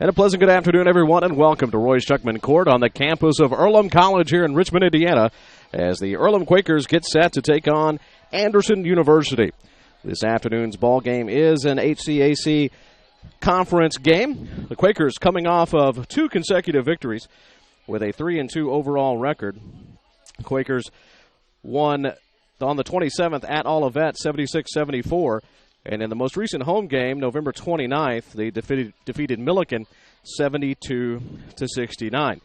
And a pleasant good afternoon, everyone, and welcome to Royce Schuckman Court on the campus of Earlham College here in Richmond, Indiana, as the Earlham Quakers get set to take on Anderson University. This afternoon's ball game is an HCAC conference game. The Quakers coming off of 2 consecutive victories with a 3-2 overall record. The Quakers won on the 27th at Olivet 76-74. And in the most recent home game, November 29th, they defeated Milliken 72-69.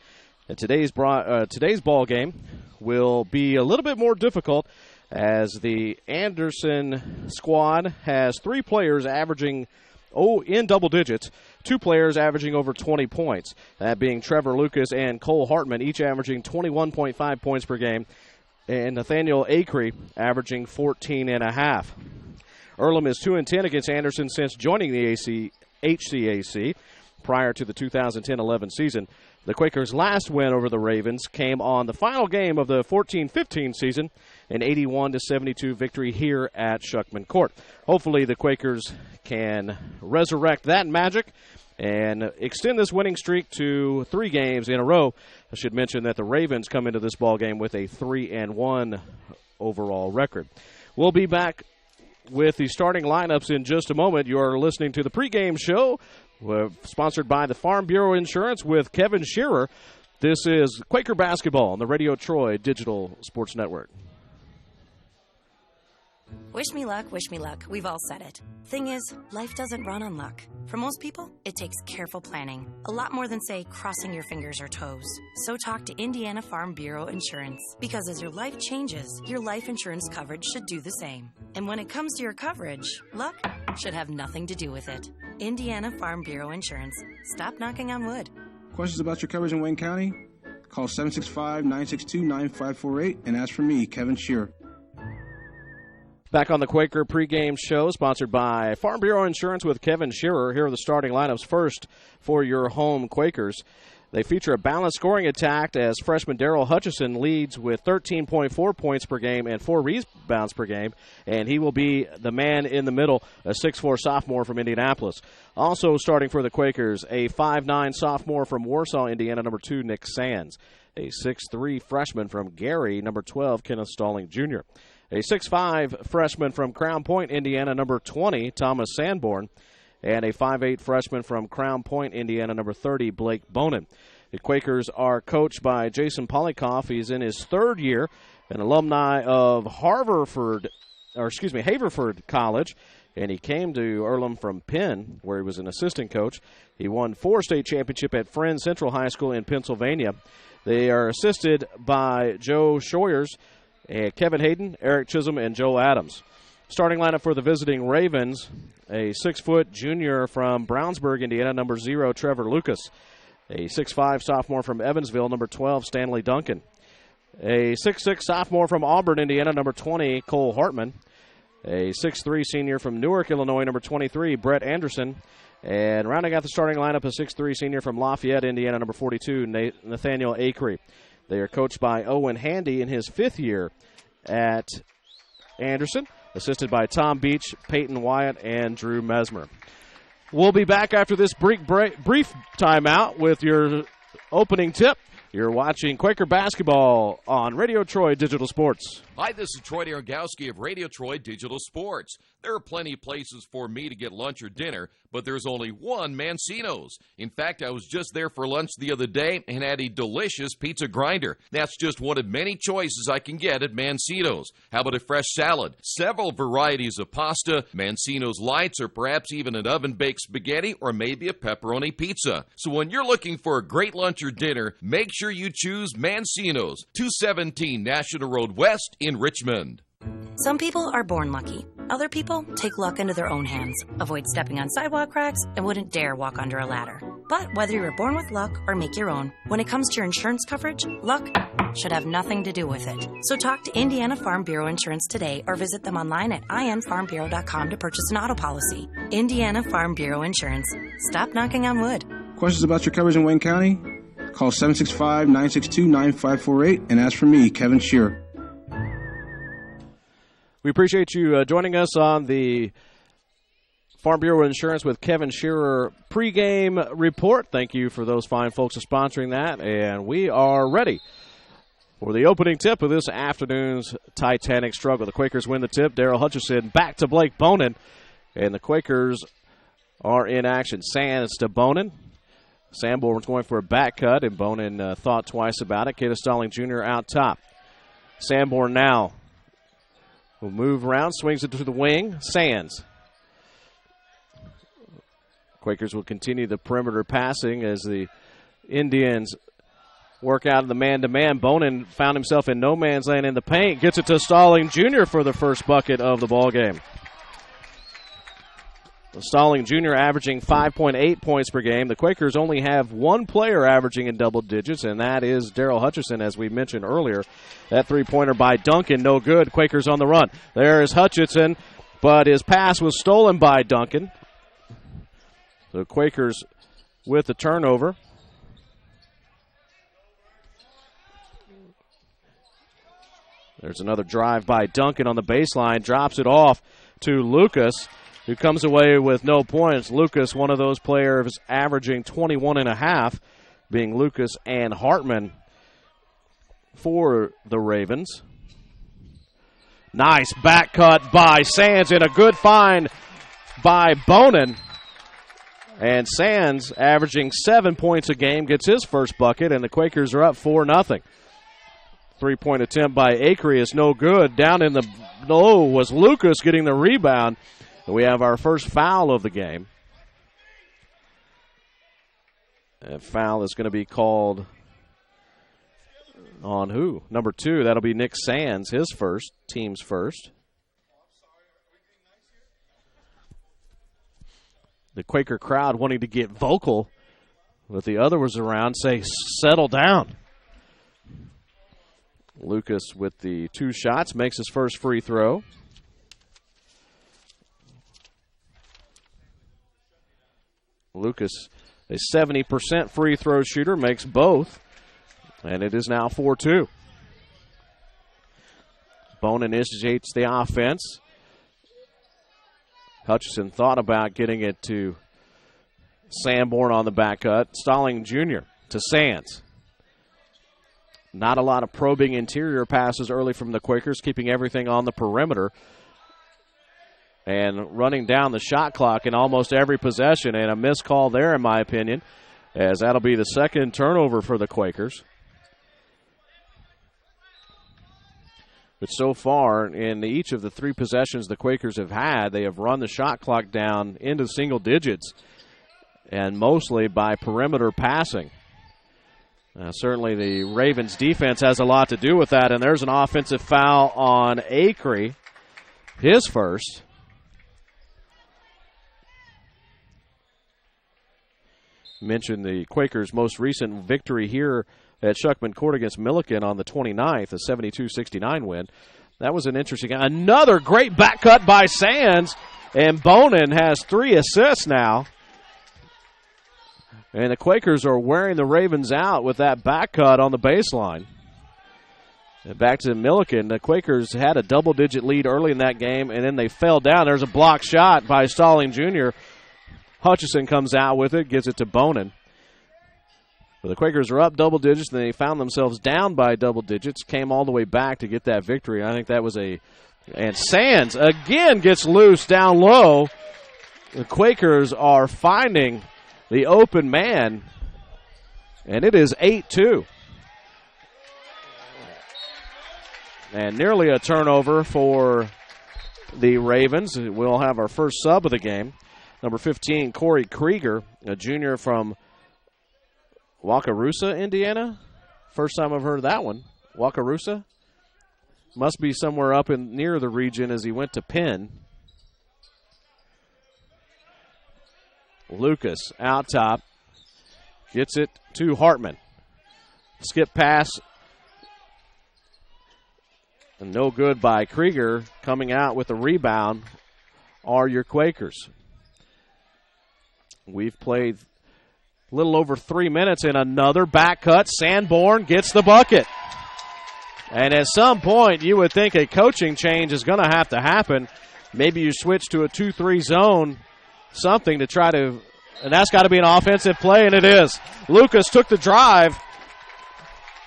And today's ball game will be a little bit more difficult as the Anderson squad has 3 players averaging in double digits, 2 players averaging over 20 points, that being Trevor Lucas and Cole Hartman, each averaging 21.5 points per game, and Nathaniel Acree averaging 14.5. Earlham is 2-10 against Anderson since joining the HCAC prior to the 2010-11 season. The Quakers' last win over the Ravens came on the final game of the 14-15 season, an 81-72 victory here at Schuckman Court. Hopefully the Quakers can resurrect that magic and extend this winning streak to 3 games in a row. I should mention that the Ravens come into this ball game with a 3-1 overall record. We'll be back with the starting lineups in just a moment. You're listening to the pregame show, sponsored by the Farm Bureau Insurance with Kevin Shearer. This is Quaker Basketball on the Radio Troy Digital Sports Network. Wish me luck, wish me luck. We've all said it. Thing is, life doesn't run on luck. For most people, it takes careful planning. A lot more than, say, crossing your fingers or toes. So talk to Indiana Farm Bureau Insurance. Because as your life changes, your life insurance coverage should do the same. And when it comes to your coverage, luck should have nothing to do with it. Indiana Farm Bureau Insurance. Stop knocking on wood. Questions about your coverage in Wayne County? Call 765-962-9548 and ask for me, Kevin Shearer. Back on the Quaker pregame show, sponsored by Farm Bureau Insurance with Kevin Shearer. Here are the starting lineups first for your home Quakers. They feature a balanced scoring attack as freshman Darrell Hutchison leads with 13.4 points per game and 4 rebounds per game, and he will be the man in the middle, a 6'4 sophomore from Indianapolis. Also starting for the Quakers, a 5'9 sophomore from Warsaw, Indiana, number 2, Nick Sands. A 6'3 freshman from Gary, number 12, Kenneth Stalling Jr. A 6'5 freshman from Crown Point, Indiana, number 20, Thomas Sanborn. And a 5'8 freshman from Crown Point, Indiana, number 30, Blake Bonin. The Quakers are coached by Jason Polikoff. He's in his 3rd year, an alumni of Haverford College, and he came to Earlham from Penn, where he was an assistant coach. He won 4 state championships at Friends Central High School in Pennsylvania. They are assisted by Joe Shoyers, Kevin Hayden, Eric Chisholm, and Joe Adams. Starting lineup for the visiting Ravens, a 6-foot junior from Brownsburg, Indiana, number 0, Trevor Lucas. A 6'5 sophomore from Evansville, number 12, Stanley Duncan. A 6'6 sophomore from Auburn, Indiana, number 20, Cole Hartman. A 6'3 senior from Newark, Illinois, number 23, Brett Anderson. And rounding out the starting lineup, a 6'3 senior from Lafayette, Indiana, number 42, Nathaniel Acree. They are coached by Owen Handy in his 5th year at Anderson, assisted by Tom Beach, Peyton Wyatt, and Drew Mesmer. We'll be back after this brief timeout with your opening tip. You're watching Quaker Basketball on Radio Troy Digital Sports. Hi, this is Troy Dargowski of Radio Troy Digital Sports. There are plenty of places for me to get lunch or dinner, but there's only one Mancino's. In fact, I was just there for lunch the other day and had a delicious pizza grinder. That's just one of many choices I can get at Mancino's. How about a fresh salad? Several varieties of pasta, Mancino's Lights, or perhaps even an oven-baked spaghetti, or maybe a pepperoni pizza. So when you're looking for a great lunch or dinner, make sure you choose Mancino's, 217 National Road West in Richmond. Some people are born lucky. Other people take luck into their own hands, avoid stepping on sidewalk cracks, and wouldn't dare walk under a ladder. But whether you're born with luck or make your own, when it comes to your insurance coverage, luck should have nothing to do with it. So talk to Indiana Farm Bureau Insurance today or visit them online at infarmbureau.com to purchase an auto policy. Indiana Farm Bureau Insurance. Stop knocking on wood. Questions about your coverage in Wayne County? Call 765-962-9548 and ask for me, Kevin Shearer. We appreciate you joining us on the Farm Bureau Insurance with Kevin Shearer pregame report. Thank you for those fine folks for sponsoring that. And we are ready for the opening tip of this afternoon's Titanic struggle. The Quakers win the tip. Daryl Hutchison back to Blake Bonin. And the Quakers are in action. Sands to Bonin. Sanborn's going for a back cut, and Bonin thought twice about it. Kata Stalling Jr. out top. Sanborn now will move around, swings it to the wing. Sands. Quakers will continue the perimeter passing as the Indians work out of the man-to-man. Bonin found himself in no man's land in the paint. Gets it to Stalling Jr. for the first bucket of the ballgame. Stalling Jr. averaging 5.8 points per game. The Quakers only have one player averaging in double digits, and that is Daryl Hutchison, as we mentioned earlier. That three-pointer by Duncan, no good. Quakers on the run. There is Hutchison, but his pass was stolen by Duncan. The Quakers with the turnover. There's another drive by Duncan on the baseline. Drops it off to Lucas, who comes away with no points. Lucas, one of those players averaging 21.5, being Lucas and Hartman for the Ravens. Nice back cut by Sands and a good find by Bonin. And Sands, averaging 7 points a game, gets his first bucket, and the Quakers are up 4-0. Three-point attempt by Acree is no good. Down in the low was Lucas getting the rebound. And we have our first foul of the game. A foul is going to be called on who? Number 2, that'll be Nick Sands, his first, team's first. The Quaker crowd wanting to get vocal, but the other was around, say, settle down. Lucas with the 2 shots makes his first free throw. Lucas, a 70% free throw shooter, makes both, and it is now 4-2. Bonin initiates the offense. Hutchison thought about getting it to Sanborn on the back cut. Stalling Jr. to Sands. Not a lot of probing interior passes early from the Quakers, keeping everything on the perimeter and running down the shot clock in almost every possession, and a missed call there, in my opinion, as that'll be the second turnover for the Quakers. But so far, in each of the 3 possessions the Quakers have had, they have run the shot clock down into single digits, and mostly by perimeter passing. Certainly the Ravens' defense has a lot to do with that, and there's an offensive foul on Acree, his first. Mentioned the Quakers' most recent victory here at Shuckman Court against Milliken on the 29th, a 72-69 win. That was an interesting. Another great back cut by Sands, and Bonin has 3 assists now. And the Quakers are wearing the Ravens out with that back cut on the baseline. And back to Milliken. The Quakers had a double-digit lead early in that game, and then they fell down. There's a block shot by Stalling Jr. Hutchison comes out with it, gives it to Bonin. But the Quakers are up double digits, and they found themselves down by double digits, came all the way back to get that victory. I think that was and Sands again gets loose down low. The Quakers are finding the open man, and it is 8-2. And nearly a turnover for the Ravens. We'll have our first sub of the game. Number 15, Corey Krieger, a junior from Wakarusa, Indiana. First time I've heard of that one. Wakarusa. Must be somewhere up in near the region as he went to Penn. Lucas out top. Gets it to Hartman. Skip pass. And no good by Krieger. Coming out with the rebound are your Quakers. We've played a little over 3 minutes, and another back cut. Sanborn gets the bucket. And at some point, you would think a coaching change is going to happen. Maybe you switch to a 2-3 zone something to try to, and that's got to be an offensive play, and it is. Lucas took the drive,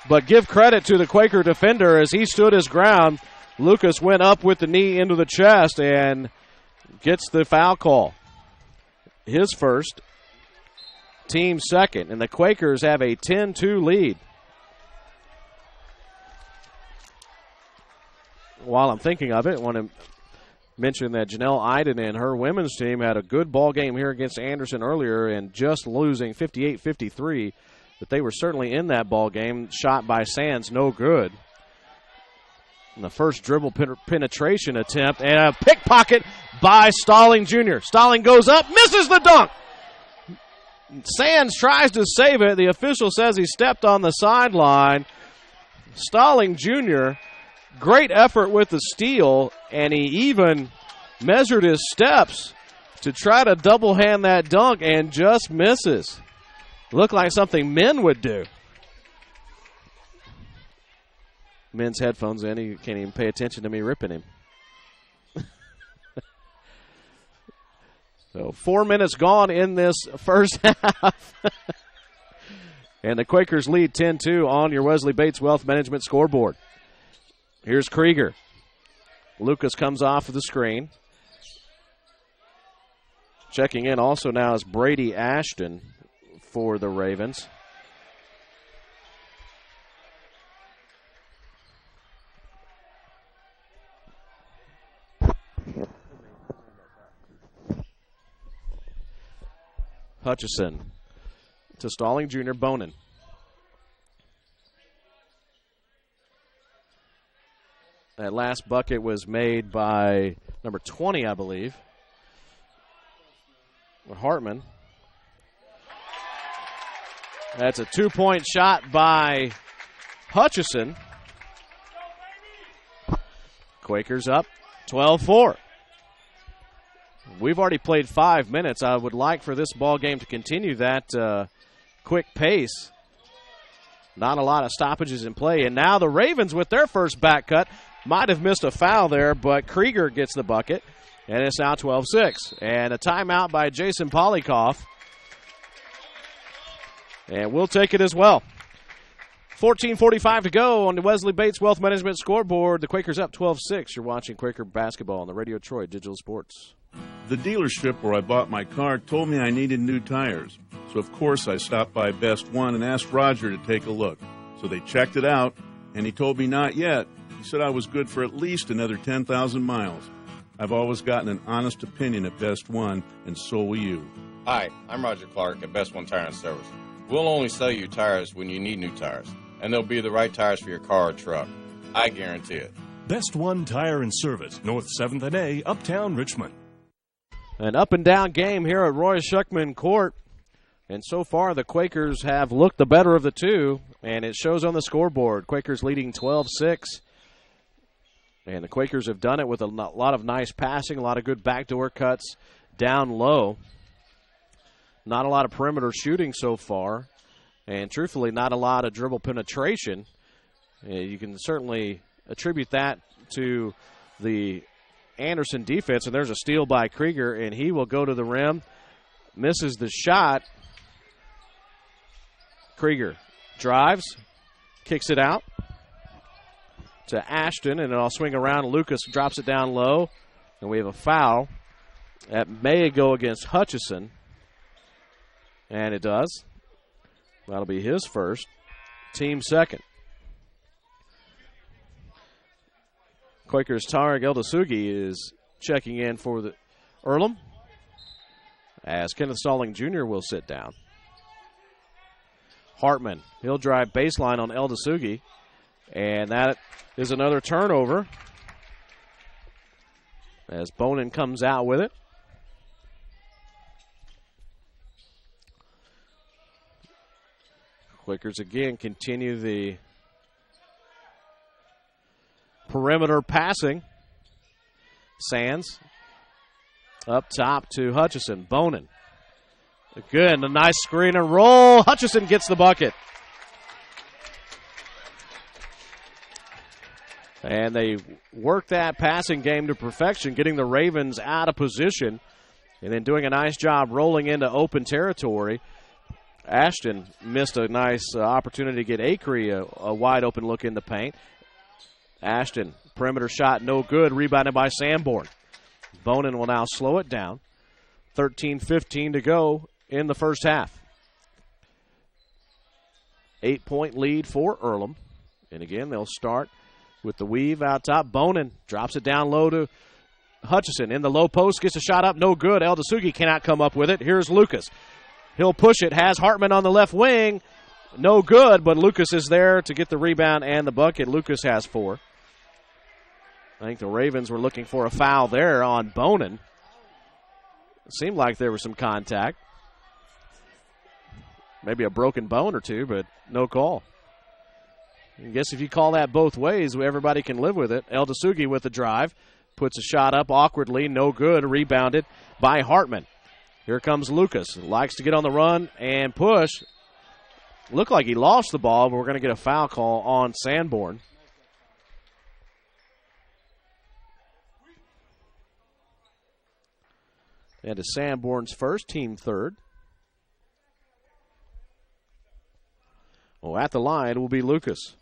but give credit to the Quaker defender as he stood his ground. Lucas went up with the knee into the chest and gets the foul call. His first, team second, and the Quakers have a 10-2 lead. While I'm thinking of it, I want to mention that Janelle Iden and her women's team had a good ball game here against Anderson earlier and just losing 58-53, but they were certainly in that ball game. Shot by Sands, no good. And the first dribble penetration attempt, and a pickpocket by Stalling Jr. Stalling goes up, misses the dunk. Sands tries to save it. The official says he stepped on the sideline. Stalling Jr., great effort with the steal, and he even measured his steps to try to double hand that dunk and just misses. Looked like something men would do. Men's headphones in. He can't even pay attention to me ripping him. So 4 minutes gone in this first half. And the Quakers lead 10-2 on your Wesley Bates Wealth Management scoreboard. Here's Krieger. Lucas comes off of the screen. Checking in also now is Brady Ashton for the Ravens. Hutchison to Stalling Jr. Bonin. That last bucket was made by number 20, I believe, Hartman. That's a two-point shot by Hutchison. Quakers up 12-4. We've already played 5 minutes. I would like for this ball game to continue that quick pace. Not a lot of stoppages in play. And now the Ravens with their first back cut. Might have missed a foul there, but Krieger gets the bucket. And it's now 12-6. And a timeout by Jason Polikoff. And we'll take it as well. 14:45 to go on the Wesley Bates Wealth Management scoreboard. The Quakers up 12-6. You're watching Quaker basketball on the Radio Troy Digital Sports. The dealership where I bought my car told me I needed new tires. So, of course, I stopped by Best One and asked Roger to take a look. So they checked it out, and he told me not yet. He said I was good for at least another 10,000 miles. I've always gotten an honest opinion at Best One, and so will you. Hi, I'm Roger Clark at Best One Tire and Service. We'll only sell you tires when you need new tires, and they'll be the right tires for your car or truck. I guarantee it. Best One Tire and Service, North 7th and A, Uptown Richmond. An up-and-down game here at Roy Schuckman Court. And so far, the Quakers have looked the better of the two, and it shows on the scoreboard. Quakers leading 12-6. And the Quakers have done it with a lot of nice passing, a lot of good backdoor cuts down low. Not a lot of perimeter shooting so far. And truthfully, not a lot of dribble penetration. You can certainly attribute that to the Anderson defense. And there's a steal by Krieger, and he will go to the rim. Misses the shot. Krieger drives, kicks it out to Ashton, and I'll swing around. Lucas drops it down low, and we have a foul. That may go against Hutchison, and it does. That'll be his first, team second. Quakers' Tarek Eldasugi is checking in for the Earlham, as Kenneth Stalling Jr. will sit down. Hartman, he'll drive baseline on Eldasugi, and that is another turnover as Bonin comes out with it. Quakers again continue the perimeter passing. Sands up top to Hutchison. Bonin. Good, a nice screen and roll. Hutchison gets the bucket. And they work that passing game to perfection, getting the Ravens out of position. And then doing a nice job rolling into open territory. Ashton missed a nice opportunity to get Acree a wide open look in the paint. Ashton, perimeter shot, no good, rebounded by Sanborn. Bonin will now slow it down. 13-15 to go in the first half. 8-point lead for Earlham. And again, they'll start with the weave out top. Bonin drops it down low to Hutchison. In the low post, gets a shot up, no good. Eldasugi cannot come up with it. Here's Lucas. He'll push it, has Hartman on the left wing. No good, but Lucas is there to get the rebound and the bucket. Lucas has 4. I think the Ravens were looking for a foul there on Bonin. It seemed like there was some contact. Maybe a broken bone or two, but no call. I guess if you call that both ways, everybody can live with it. Eldasugi with the drive. Puts a shot up awkwardly, no good. Rebounded by Hartman. Here comes Lucas. Likes to get on the run and push. Looked like he lost the ball, but we're going to get a foul call on Sanborn. And to Sanborn's first, team third. Oh, at the line will be Lucas.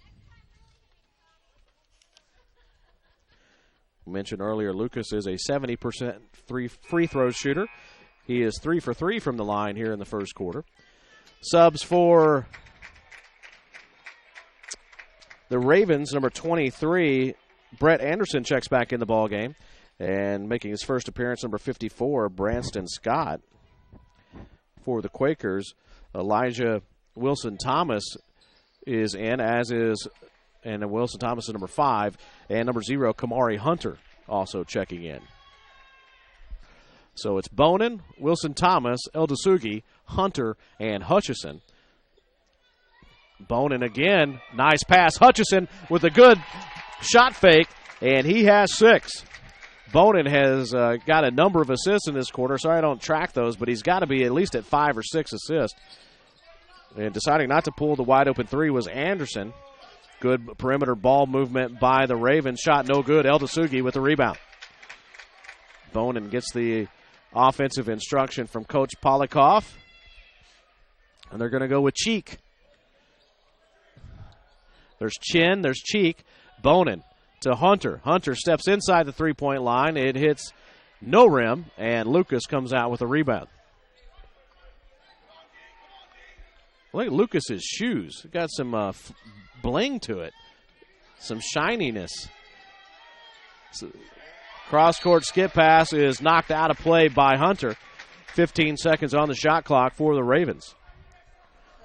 I mentioned earlier, Lucas is a 70% free throw shooter. He is 3 for 3 from the line here in the first quarter. Subs for the Ravens, number 23, Brett Anderson checks back in the ball game. And making his first appearance, number 54, Branston Scott. For the Quakers, Elijah Wilson-Thomas is in, and Wilson-Thomas is number 5. And number 0, Kamari Hunter, also checking in. So it's Bonin, Wilson-Thomas, Eldasugi, Hunter, and Hutchison. Bonin again, nice pass. Hutchison with a good shot fake, and he has 6. Bonin has got a number of assists in this quarter. Sorry I don't track those, but he's got to be at least at 5 or 6 assists. And deciding not to pull the wide open 3 was Anderson. Good perimeter ball movement by the Ravens. Shot no good. Eldasugi with the rebound. Bonin gets the offensive instruction from Coach Polikoff. And they're going to go with Cheek. There's Chin, there's Cheek. Bonin to Hunter. Hunter steps inside the three-point line. It hits no rim, and Lucas comes out with a rebound. Look at Lucas's shoes. Got some bling to it, some shininess. Cross-court skip pass is knocked out of play by Hunter. 15 seconds on the shot clock for the Ravens.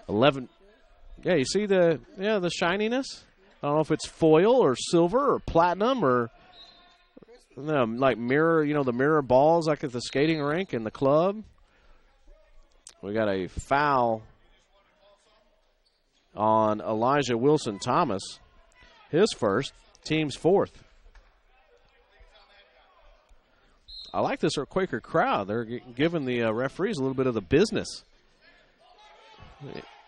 11. Yeah, you see the shininess? I don't know if it's foil or silver or platinum or like mirror, the mirror balls like at the skating rink and the club. We got a foul on Elijah Wilson-Thomas. His first, team's 4th. I like this Quaker crowd. They're giving the referees a little bit of the business.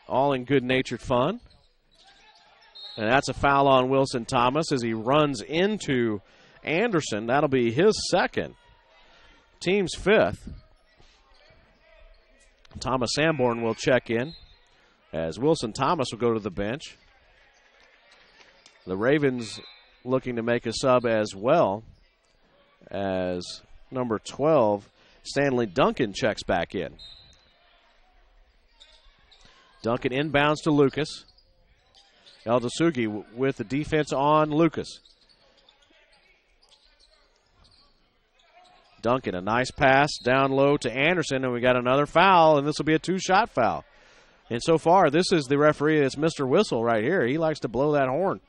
All in good-natured fun. And that's a foul on Wilson-Thomas as he runs into Anderson. That'll be his 2nd. Team's 5th. Thomas Sanborn will check in as Wilson-Thomas will go to the bench. The Ravens looking to make a sub as well as number 12, Stanley Duncan checks back in. Duncan inbounds to Lucas. Eldasugi with the defense on Lucas. Duncan, a nice pass down low to Anderson, and we got another foul, and this will be a 2-shot foul. And so far, this is the referee. It's Mr. Whistle right here. He likes to blow that horn.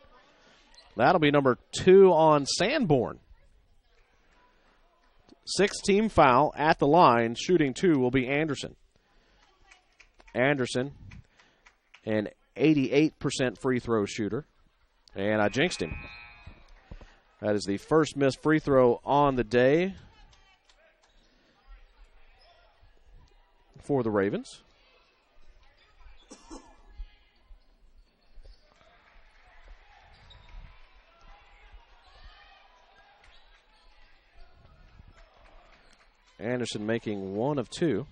That'll be number 2 on Sanborn. 6th team foul at the line. Shooting 2 will be Anderson. Anderson, an 88% free throw shooter. And I jinxed him. That is the first missed free throw on the day for the Ravens. And Anderson making 1 of 2.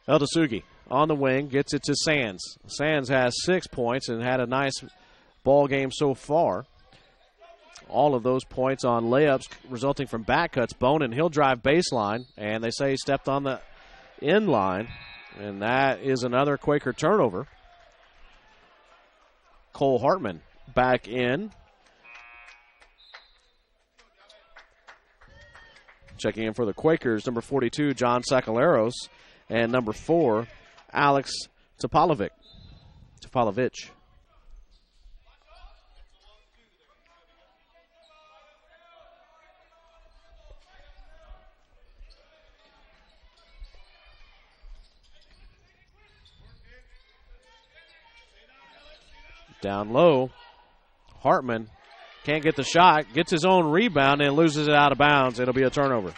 Eldasugi on the wing, gets it to Sands. Sands has 6 points and had a nice ball game so far. All of those points on layups resulting from back cuts. Bonin, he'll drive baseline, and they say he stepped on the end line, and that is another Quaker turnover. Cole Hartman back in. Checking in for the Quakers, number 42, John Sakaleros, and number 4, Alex Topalovic. Down low, Hartman can't get the shot, gets his own rebound, and loses it out of bounds. It'll be a turnover.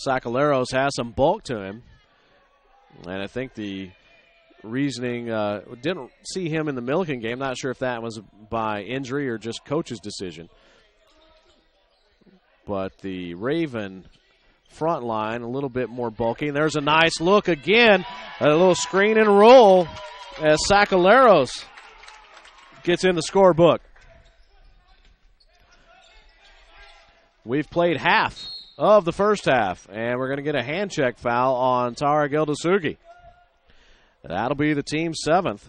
Sakaleros has some bulk to him, and I think the reasoning, didn't see him in the Milliken game. Not sure if that was by injury or just coach's decision. But the Raven front line a little bit more bulky. And there's a nice look again, a little screen and roll as Sakaleros gets in the scorebook. We've played half of the first half, and we're going to get a hand check foul on Tarek Eldasugi. That'll be the team's 7th.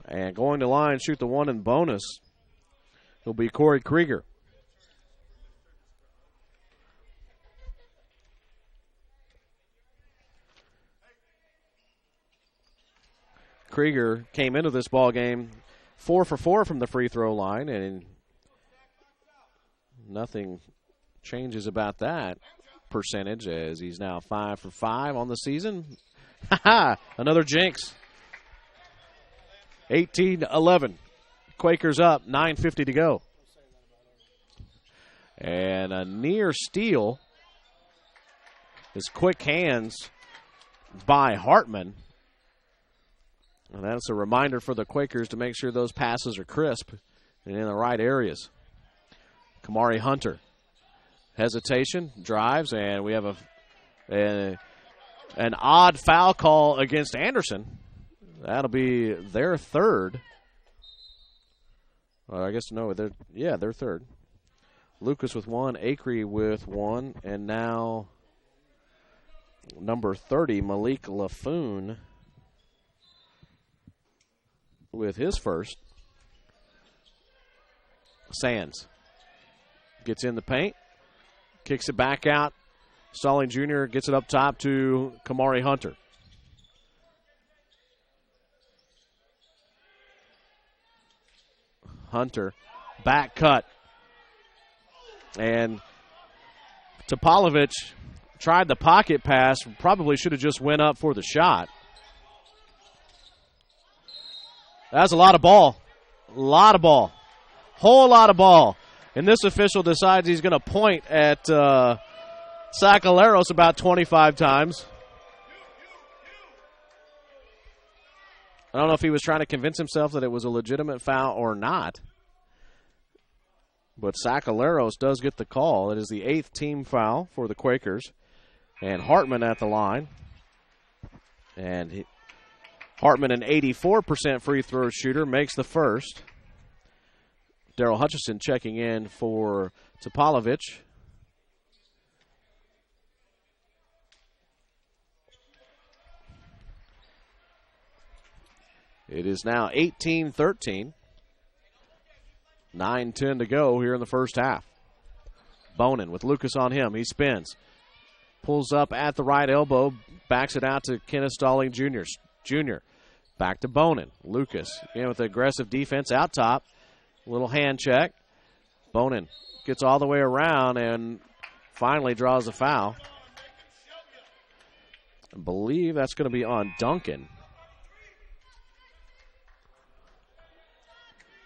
And going to line, shoot the 1 in bonus, will be Corey Krieger. Krieger came into this ball game 4 for 4 from the free throw line, and nothing changes about that percentage as he's now 5 for 5 on the season. Another jinx. 18-11. Quakers up, 9:50 to go. And a near steal. His quick hands by Hartman. And that's a reminder for the Quakers to make sure those passes are crisp and in the right areas. Kamari Hunter. Hesitation, drives, and we have an odd foul call against Anderson. That'll be their 3rd. I guess no, they're 3rd. Lucas with 1, Acree with 1, and now number 30, Malik Lafoon, with his 1st. Sands gets in the paint, kicks it back out. Stalling Jr. gets it up top to Kamari Hunter. Hunter, back cut. And Topalovic tried the pocket pass, probably should have just went up for the shot. That's a lot of ball. Whole lot of ball. And this official decides he's going to point at Sakaleros about 25 times. I don't know if he was trying to convince himself that it was a legitimate foul or not. But Sakaleros does get the call. It is the 8th team foul for the Quakers. And Hartman at the line. And Hartman, an 84% free throw shooter, makes the 1st. Daryl Hutchison checking in for Topalovic. It is now 18-13. 9:10 to go here in the first half. Bonin with Lucas on him. He spins. Pulls up at the right elbow. Backs it out to Kenneth Stalling Jr. Back to Bonin. Lucas again with the aggressive defense out top. Little hand check. Bonin gets all the way around and finally draws a foul. I believe that's going to be on Duncan.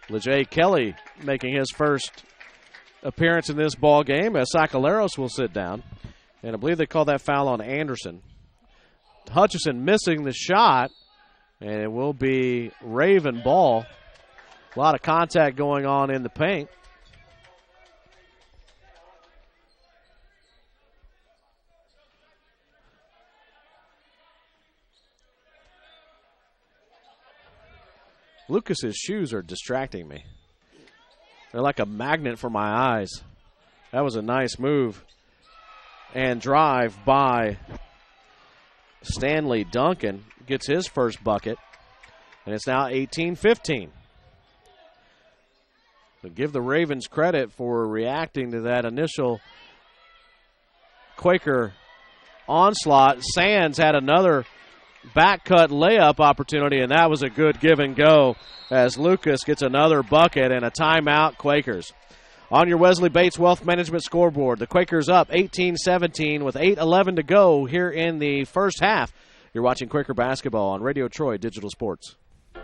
LeJay Kelly making his first appearance in this ball game as Sakaleros will sit down. And I believe they call that foul on Anderson. Hutchison missing the shot, And it will be Raven ball. A lot of contact going on in the paint. Lucas's shoes are distracting me. They're like a magnet for my eyes. That was a nice move and drive by Stanley Duncan. Gets his first bucket, and it's now 18-15. So give the Ravens credit for reacting to that initial Quaker onslaught. Sands had another back cut layup opportunity, and that was a good give and go as Lucas gets another bucket and a timeout, Quakers. On your Wesley Bates Wealth Management scoreboard, the Quakers up 18-17 with 8:11 to go here in the first half. You're watching Quaker basketball on Radio Troy Digital Sports.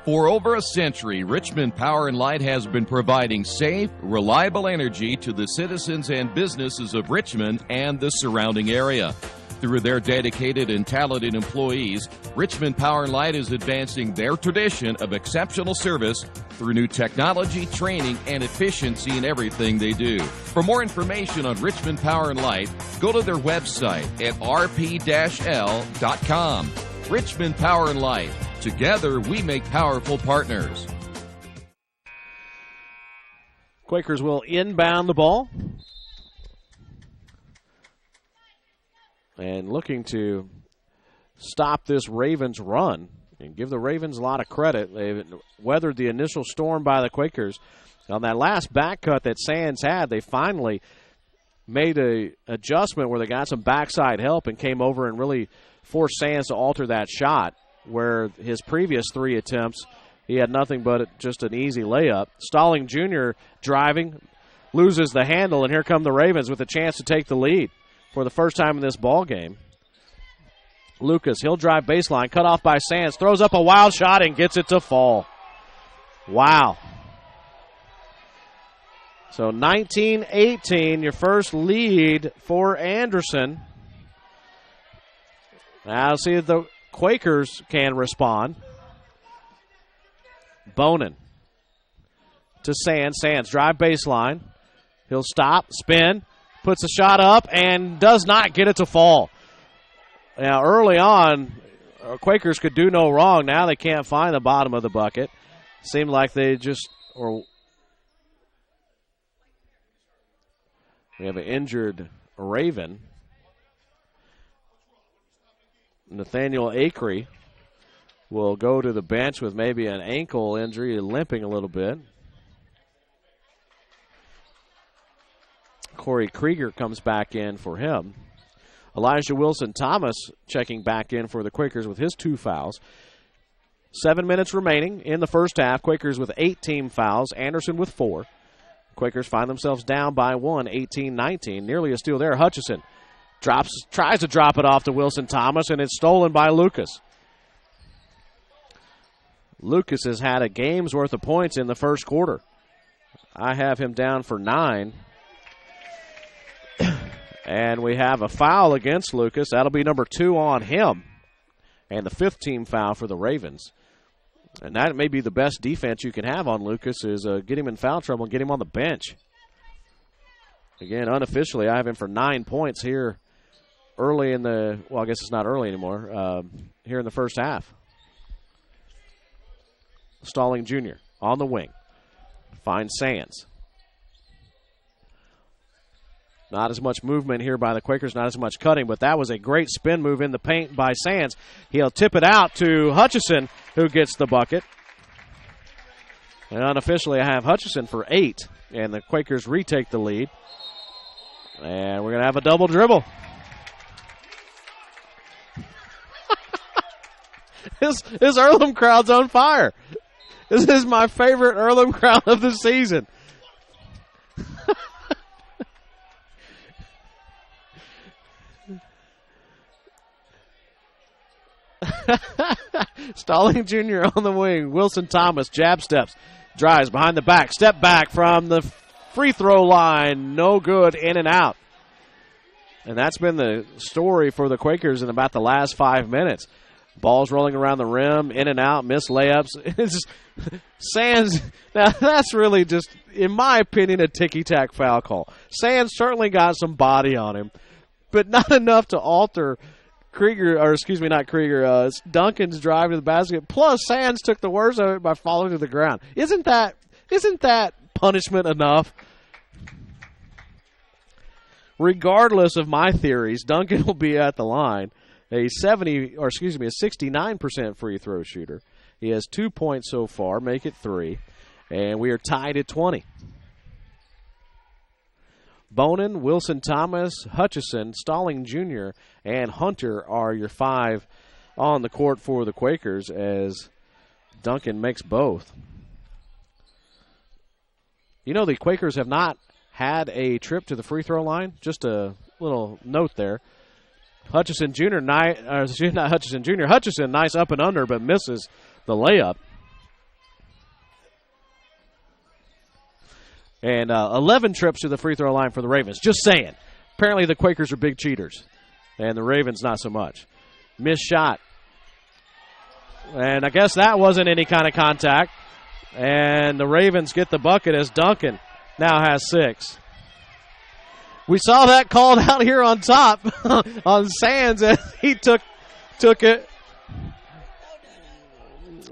For over a century, Richmond Power and Light has been providing safe, reliable energy to the citizens and businesses of Richmond and the surrounding area. Through their dedicated and talented employees, Richmond Power and Light is advancing their tradition of exceptional service through new technology, training, and efficiency in everything they do. For more information on Richmond Power and Light, go to their website at rp-l.com. Richmond Power and Light. Together, we make powerful partners. Quakers will inbound the ball. And looking to stop this Ravens run and give the Ravens a lot of credit. They've weathered the initial storm by the Quakers. On that last back cut that Sands had, they finally made an adjustment where they got some backside help and came over and really forced Sands to alter that shot, where his previous three attempts, he had nothing but just an easy layup. Stalling Jr. driving, loses the handle, and here come the Ravens with a chance to take the lead for the first time in this ball game. Lucas, he'll drive baseline, cut off by Sands, throws up a wild shot and gets it to fall. Wow. So 19-18, your first lead for Anderson. Now see if the Quakers can respond. Bonin to Sands. Sands drive baseline. He'll stop, spin, puts a shot up, and does not get it to fall. Now, early on, Quakers could do no wrong. Now they can't find the bottom of the bucket. Seemed like they just, or we have an injured Raven. Nathaniel Acree will go to the bench with maybe an ankle injury, limping a little bit. Corey Krieger comes back in for him. Elijah Wilson-Thomas checking back in for the Quakers with his 2 fouls. 7 minutes remaining in the first half. Quakers with 8 team fouls. Anderson with 4. Quakers find themselves down by 1, 18-19. Nearly a steal there. Hutchison tries to drop it off to Wilson-Thomas, and it's stolen by Lucas. Lucas has had a game's worth of points in the first quarter. I have him down for 9. And we have a foul against Lucas. That'll be number 2 on him. And the 5th team foul for the Ravens. And that may be the best defense you can have on Lucas is get him in foul trouble and get him on the bench. Again, unofficially, I have him for 9 points here early in the, well, I guess it's not early anymore, here in the first half. Stalling Jr. on the wing. Finds Sands. Not as much movement here by the Quakers, not as much cutting, but that was a great spin move in the paint by Sands. He'll tip it out to Hutchison, who gets the bucket. And unofficially, I have Hutchison for 8, and the Quakers retake the lead. And we're going to have a double dribble. This Earlham crowd's on fire. This is my favorite Earlham crowd of the season. Stalling Jr. on the wing. Wilson-Thomas, jab steps, drives behind the back, step back from the free throw line. No good, in and out. And that's been the story for the Quakers in about the last 5 minutes. Ball's rolling around the rim, in and out, missed layups. Sands, now that's really just, in my opinion, a ticky-tack foul call. Sands certainly got some body on him, but not enough to alter Duncan's drive to the basket. Plus, Sands took the worst of it by falling to the ground. Isn't that punishment enough? Regardless of my theories, Duncan will be at the line. A 69% free throw shooter. He has 2 points so far, make it 3, and we are tied at 20. Bonin, Wilson Thomas, Hutchison, Stalling Jr., and Hunter are your 5 on the court for the Quakers as Duncan makes both. You know, the Quakers have not had a trip to the free throw line. Just a little note there. Hutchison, nice up and under, but misses the layup. And 11 trips to the free throw line for the Ravens. Just saying. Apparently the Quakers are big cheaters, and the Ravens not so much. Missed shot. And I guess that wasn't any kind of contact. And the Ravens get the bucket as Duncan now has 6. We saw that called out here on top on Sands as he took it.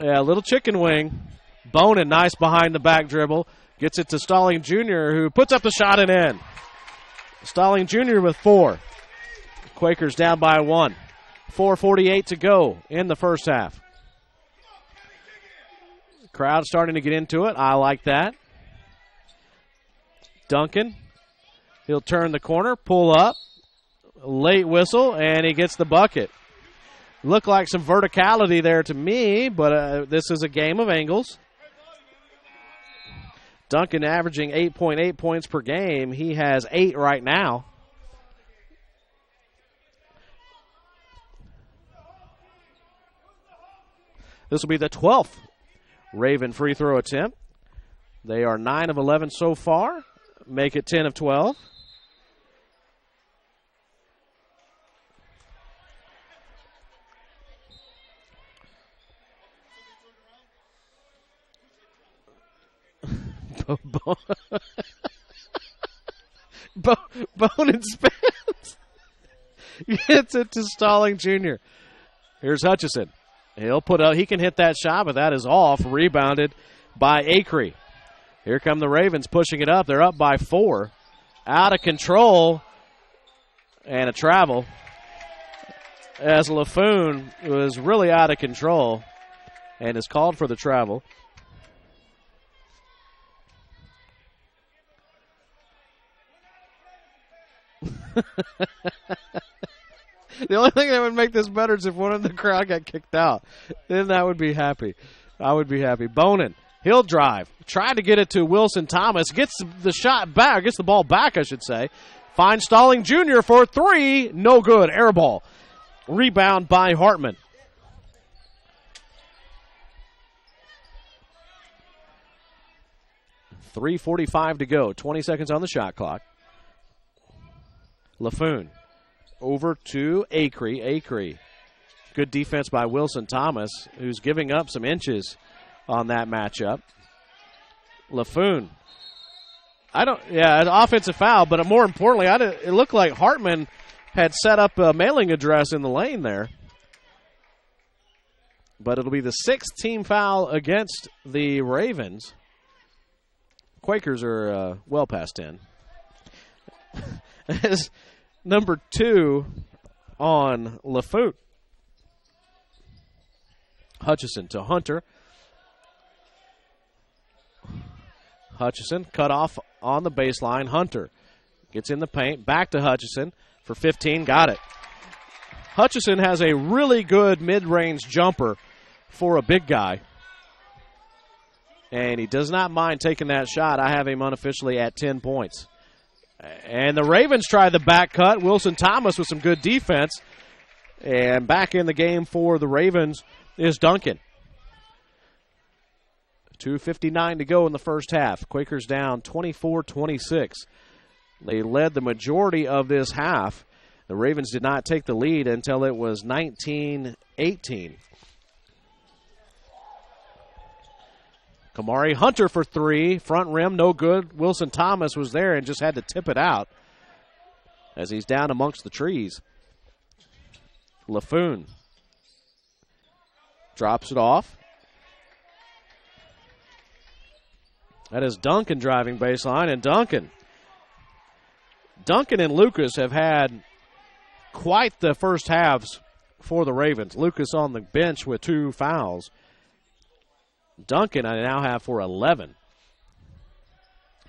Yeah, a little chicken wing. Bonin, nice behind the back dribble. Gets it to Stalling Jr., who puts up the shot and in. Stalling Jr. with 4. Quakers down by 1. 4:48 to go in the first half. Crowd starting to get into it. I like that. Duncan. He'll turn the corner, pull up, late whistle, and he gets the bucket. Looked like some verticality there to me, but this is a game of angles. Duncan averaging 8.8 points per game. He has 8 right now. This will be the 12th Raven free throw attempt. They are 9 of 11 so far. Make it 10 of 12. Bonin spins. Gets it to Stalling Jr. Here's Hutchison. He'll put up. He can hit that shot, but that is off. Rebounded by Acree. Here come the Ravens pushing it up. They're up by 4. Out of control. And a travel. As LaFoon was really out of control and is called for the travel. The only thing that would make this better is if one of the crowd got kicked out. Then I would be happy. I would be happy. Bonin, he'll drive. Tried to get it to Wilson Thomas. Gets the shot back. Gets the ball back, I should say. Finds Stalling Jr. for 3. No good. Air ball. Rebound by Hartman. .345 to go. 20 seconds on the shot clock. LaFoon over to Acree. Acree. Good defense by Wilson Thomas, who's giving up some inches on that matchup. LaFoon. An offensive foul, but more importantly, it looked like Hartman had set up a mailing address in the lane there. But it'll be the 6th team foul against the Ravens. Quakers are well past 10. As number 2 on LaFoon. Hutchison to Hunter. Hutchison cut off on the baseline. Hunter gets in the paint. Back to Hutchison for 15. Got it. Hutchison has a really good mid-range jumper for a big guy. And he does not mind taking that shot. I have him unofficially at 10 points. And the Ravens try the back cut. Wilson Thomas with some good defense. And back in the game for the Ravens is Duncan. 2:59 to go in the first half. Quakers down 24-26. They led the majority of this half. The Ravens did not take the lead until it was 19-18. Kamari Hunter for three. Front rim, no good. Wilson Thomas was there and just had to tip it out as he's down amongst the trees. LaFoon drops it off. That is Duncan driving baseline, and Duncan and Lucas have had quite the first halves for the Ravens. Lucas on the bench with 2 fouls. Duncan I now have for 11.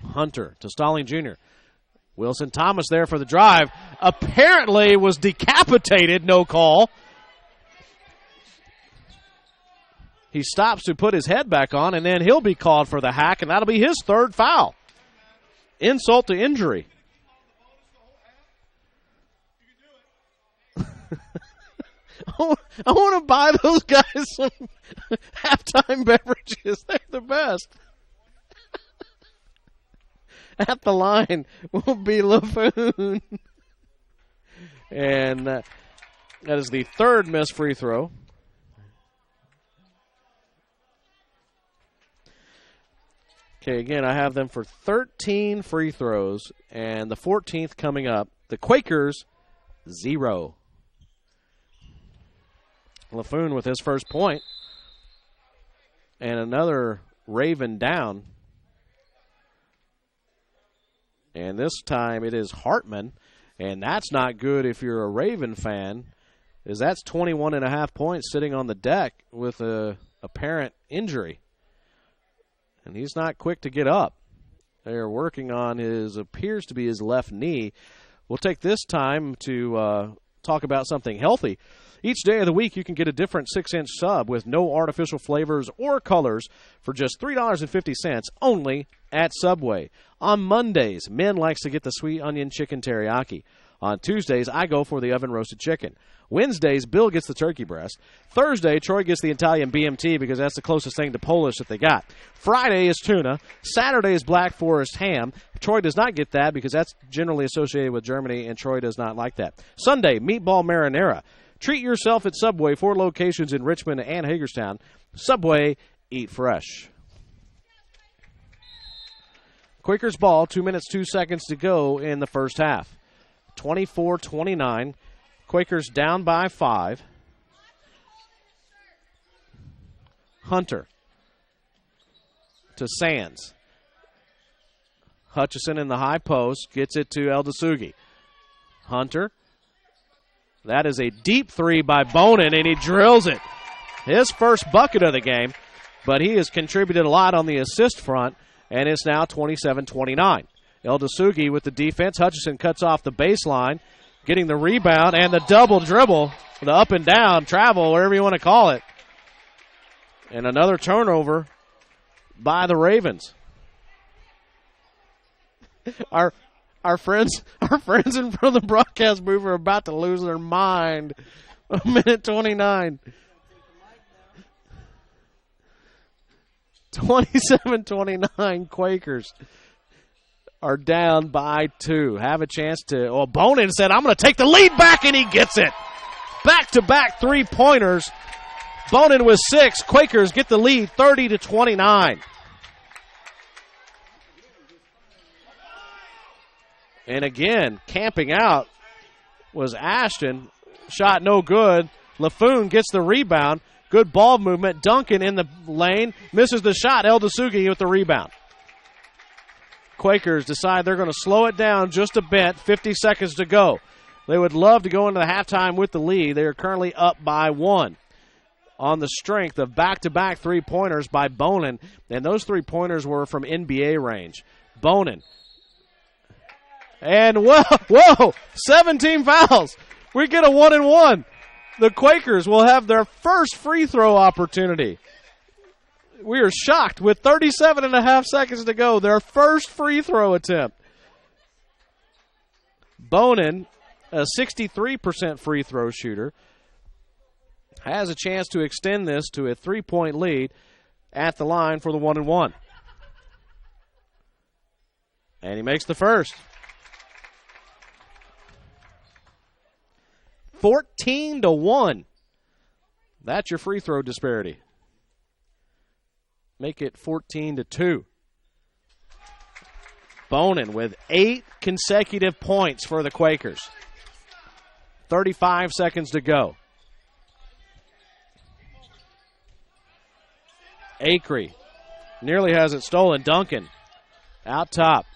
Hunter to Stalling Jr. Wilson Thomas there for the drive. Apparently was decapitated, no call. He stops to put his head back on, and then he'll be called for the hack, and that'll be his 3rd foul. Insult to injury. I want to buy those guys some halftime beverages. They're the best. At the line will be LaFoon. And that is the 3rd missed free throw. Okay, again, I have them for 13 free throws, and the 14th coming up. The Quakers, 0. LaFoon with his first point. And another Raven down. And this time it is Hartman. And that's not good if you're a Raven fan, as that's 21.5 points sitting on the deck with a apparent injury. And he's not quick to get up. They are working on appears to be his left knee. We'll take this time to talk about something healthy. Each day of the week, you can get a different 6-inch sub with no artificial flavors or colors for just $3.50 only at Subway. On Mondays, Men likes to get the sweet onion chicken teriyaki. On Tuesdays, I go for the oven-roasted chicken. Wednesdays, Bill gets the turkey breast. Thursday, Troy gets the Italian BMT because that's the closest thing to Polish that they got. Friday is tuna. Saturday is Black Forest ham. Troy does not get that because that's generally associated with Germany, and Troy does not like that. Sunday, meatball marinara. Treat yourself at Subway, 4 locations in Richmond and Hagerstown. Subway, eat fresh. Quakers ball, 2 minutes, 2 seconds to go in the first half. 24-29. Quakers down by 5. Hunter to Sands. Hutchison in the high post gets it to Eldasugi. Hunter. That is a deep 3 by Bonin, and he drills it. His first bucket of the game, but he has contributed a lot on the assist front, and it's now 27-29. Eldasugi with the defense. Hutchison cuts off the baseline, getting the rebound and the double dribble, the up and down, travel, whatever you want to call it. And another turnover by the Ravens. Our friends in front of the broadcast booth are about to lose their mind. A minute 29. 27-29 Quakers are down by 2. Have a chance to. Well, Bonin said, I'm going to take the lead back, and he gets it. Back-to-back 3-pointers. Bonin with 6. Quakers get the lead 30-29. And again, camping out was Ashton. Shot no good. LaFoon gets the rebound. Good ball movement. Duncan in the lane. Misses the shot. Eldasugi with the rebound. Quakers decide they're going to slow it down just a bit. 50 seconds to go. They would love to go into the halftime with the lead. They are currently up by 1 on the strength of back-to-back 3-pointers by Bonin. And those 3-pointers were from NBA range. Bonin. And, whoa, 17 fouls. We get a 1-and-1. The Quakers will have their first free throw opportunity. We are shocked with 37.5 seconds to go. Their first free throw attempt. Bonin, a 63% free throw shooter, has a chance to extend this to a 3-point lead at the line for the 1-and-1. And he makes the first. 14-1. That's your free throw disparity. Make it 14-2. Bonin with 8 consecutive points for the Quakers. 35 seconds to go. Acree nearly has it stolen. Duncan out top.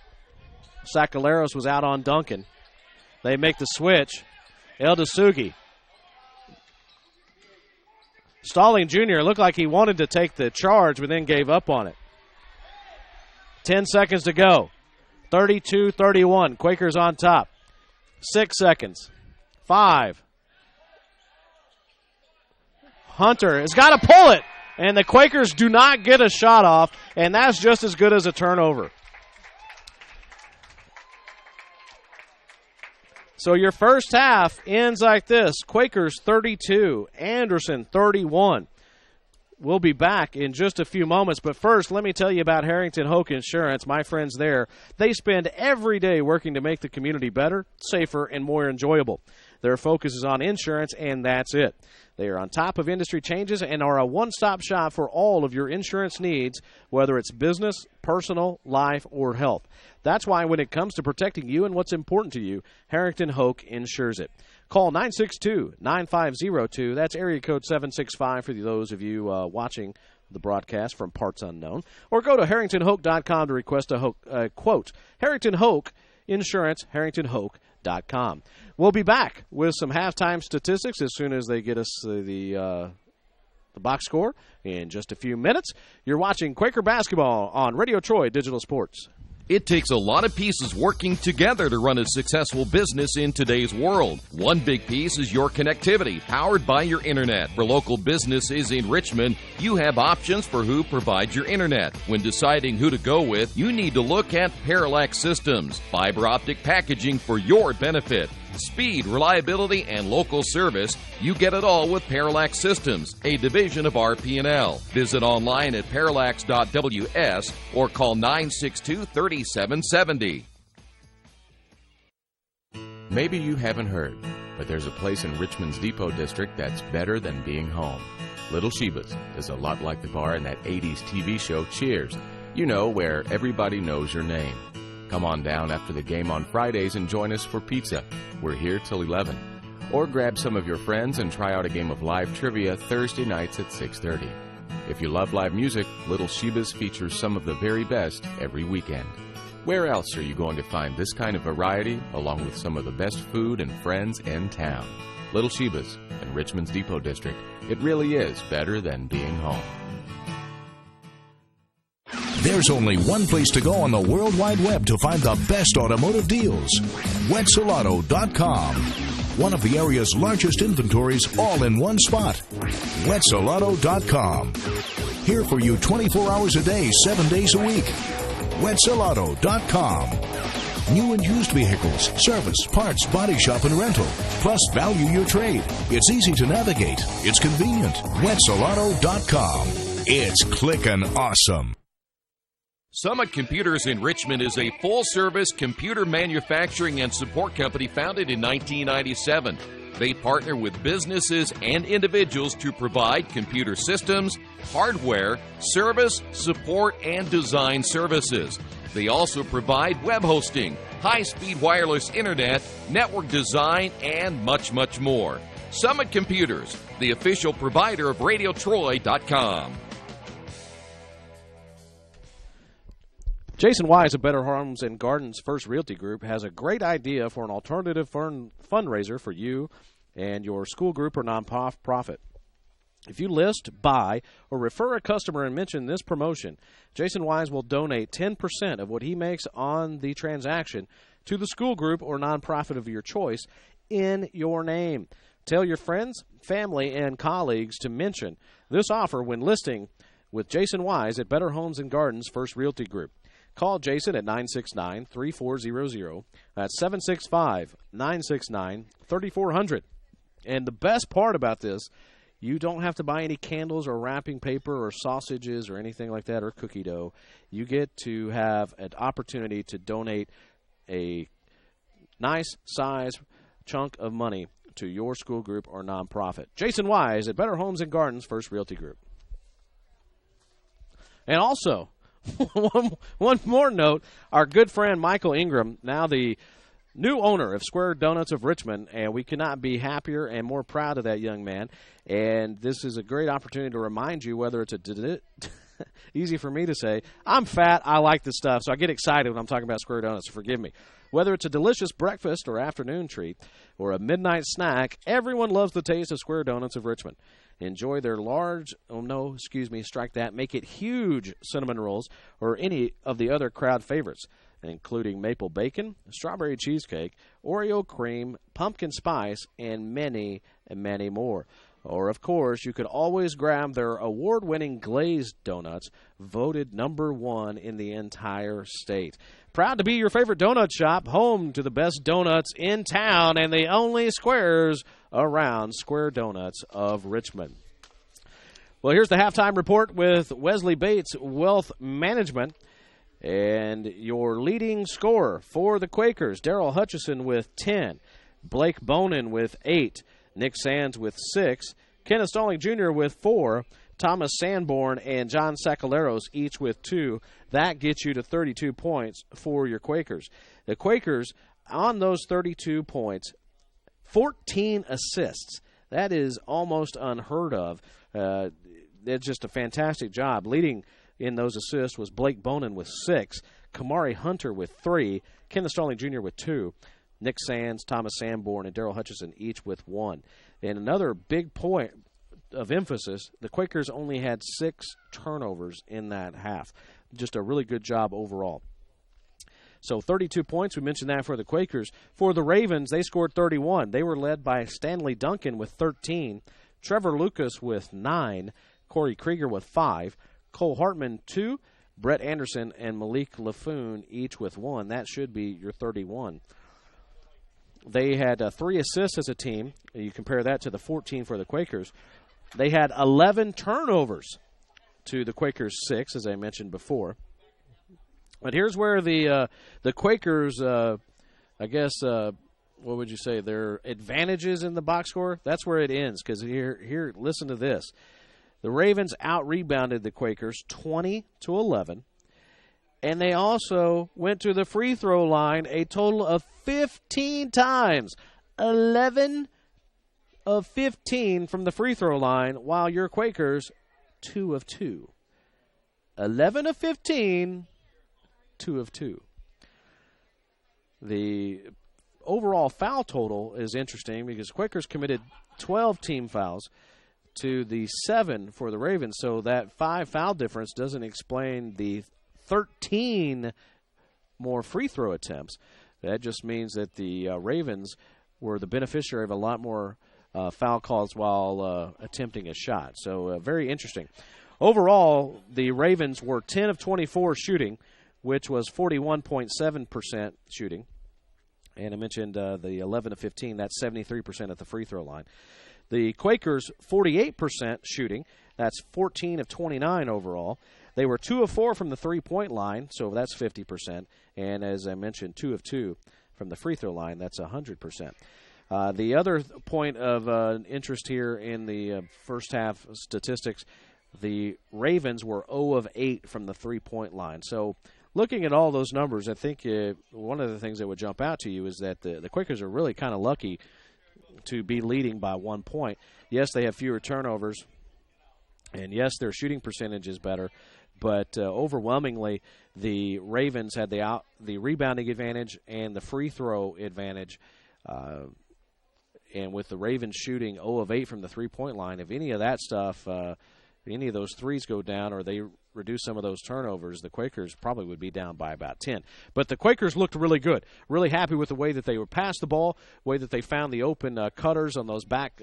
Sakaleros was out on Duncan. They make the switch. Eldasugi. Stalling Jr. looked like he wanted to take the charge, but then gave up on it. 10 seconds to go. 32-31. Quakers on top. 6 seconds. 5. Hunter has got to pull it, and the Quakers do not get a shot off, and that's just as good as a turnover. So your first half ends like this. Quakers 32, Anderson 31. We'll be back in just a few moments, but first, let me tell you about Harrington Hoke Insurance. My friends there, they spend every day working to make the community better, safer, and more enjoyable. Their focus is on insurance, and that's it. They are on top of industry changes and are a one-stop shop for all of your insurance needs, whether it's business, personal, life, or health. That's why when it comes to protecting you and what's important to you, Harrington Hoke insures it. Call 962-9502. That's area code 765 for those of you watching the broadcast from parts unknown. Or go to harringtonhoke.com to request a quote. Harrington Hoke Insurance, harringtonhoke.com. We'll be back with some halftime statistics as soon as they get us the box score in just a few minutes. You're watching Quaker Basketball on Radio Troy Digital Sports. It takes a lot of pieces working together to run a successful business in today's world. One big piece is your connectivity, powered by your internet. For local businesses in Richmond, you have options for who provides your internet. When deciding who to go with, you need to look at Parallax Systems, fiber optic packaging for your benefit. Speed, reliability, and local service, you get it all with Parallax Systems, a division of RP&L. Visit online at parallax.ws or call 962-3770. Maybe you haven't heard, but there's a place in Richmond's Depot District that's better than being home. Little Sheba's is a lot like the bar in that 80s TV show Cheers. You know, where everybody knows your name. Come on down after the game on Fridays and join us for pizza. We're here till 11. Or grab some of your friends and try out a game of live trivia Thursday nights at 6:30. If you love live music, Little Sheba's features some of the very best every weekend. Where else are you going to find this kind of variety, along with some of the best food and friends in town? Little Sheba's in Richmond's Depot District. It really is better than being home. There's only one place to go on the World Wide Web to find the best automotive deals. Wetzelauto.com. One of the area's largest inventories all in one spot. Wetzelauto.com. Here for you 24 hours a day, 7 days a week. Wetzelauto.com. New and used vehicles, service, parts, body shop, and rental. Plus, value your trade. It's easy to navigate. It's convenient. Wetzelauto.com. It's clickin' awesome. Summit Computers in Richmond is a full-service computer manufacturing and support company founded in 1997. They partner with businesses and individuals to provide computer systems, hardware, service, support, and design services. They also provide web hosting, high-speed wireless internet, network design, and much, much more. Summit Computers, the official provider of RadioTroy.com. Jason Wise of Better Homes and Gardens First Realty Group has a great idea for an alternative fundraiser for you and your school group or nonprofit. If you list, buy, or refer a customer and mention this promotion, Jason Wise will donate 10% of what he makes on the transaction to the school group or nonprofit of your choice in your name. Tell your friends, family, and colleagues to mention this offer when listing with Jason Wise at Better Homes and Gardens First Realty Group. Call Jason at 969-3400. That's 765-969-3400. And the best part about this, you don't have to buy any candles or wrapping paper or sausages or anything like that or cookie dough. You get to have an opportunity to donate a nice size chunk of money to your school group or nonprofit. Jason Wise at Better Homes and Gardens First Realty Group. And also, one more note, our good friend Michael Ingram, now the new owner of Square Donuts of Richmond, and we could not be happier and more proud of that young man. And this is a great opportunity to remind you, whether it's easy for me to say, I'm fat, I like this stuff, so I get excited when I'm talking about Square Donuts, so forgive me. Whether it's a delicious breakfast or afternoon treat or a midnight snack, everyone loves the taste of Square Donuts of Richmond. Enjoy their strike that, make it huge cinnamon rolls or any of the other crowd favorites, including maple bacon, strawberry cheesecake, Oreo cream, pumpkin spice, and many, many more. Or, of course, you could always grab their award-winning glazed donuts, voted #1 in the entire state. Proud to be your favorite donut shop, home to the best donuts in town and the only squares around Square Donuts of Richmond. Well, here's the halftime report with Wesley Bates Wealth Management. And your leading scorer for the Quakers, Darrell Hutchison with 10, Blake Bonin with 8, Nick Sands with 6, Kenneth Stalling Jr. with 4, Thomas Sanborn and John Sacaleros each with 2. That gets you to 32 points for your Quakers. The Quakers, on those 32 points, 14 assists. That is almost unheard of. It's just a fantastic job. Leading in those assists was Blake Bonin with 6, Kamari Hunter with 3, Kenneth Stalling Jr. with 2, Nick Sands, Thomas Sanborn, and Darrell Hutchison each with 1. And another big point of emphasis, the Quakers only had 6 turnovers in that half. Just a really good job overall. So 32 points, we mentioned that for the Quakers. For the Ravens, they scored 31. They were led by Stanley Duncan with 13, Trevor Lucas with 9, Corey Krieger with 5, Cole Hartman 2, Brett Anderson and Malik Lafoon each with 1. That should be your 31. They had 3 assists as a team. You compare that to the 14 for the Quakers. They had 11 turnovers to the Quakers' 6, as I mentioned before. But here's where the Quakers, what would you say, their advantages in the box score, that's where it ends. Because here, listen to this. The Ravens out-rebounded the Quakers 20-11, and they also went to the free throw line a total of 15 times, 11 of 15 from the free throw line, while your Quakers 2 of 2. 11 of 15, 2 of 2. The overall foul total is interesting because Quakers committed 12 team fouls to the 7 for the Ravens. So that 5 foul difference doesn't explain the 13 more free throw attempts. That just means that the Ravens were the beneficiary of a lot more foul calls while attempting a shot. So very interesting. Overall, the Ravens were 10 of 24 shooting, which was 41.7% shooting. And I mentioned the 11 of 15, that's 73% at the free throw line. The Quakers, 48% shooting. That's 14 of 29 overall. They were 2 of 4 from the three-point line, so that's 50%. And as I mentioned, 2 of 2 from the free throw line. That's 100%. The other point of interest here in the first half statistics, the Ravens were 0 of 8 from the three-point line. So looking at all those numbers, I think one of the things that would jump out to you is that the Quakers are really kind of lucky to be leading by 1 point. Yes, they have fewer turnovers, and yes, their shooting percentage is better, but overwhelmingly the Ravens had the rebounding advantage and the free throw advantage. And with the Ravens shooting 0 of 8 from the three-point line, if any of that stuff, any of those threes go down or they reduce some of those turnovers, the Quakers probably would be down by about 10. But the Quakers looked really good, really happy with the way that they were passed the ball, the way that they found the open cutters on those back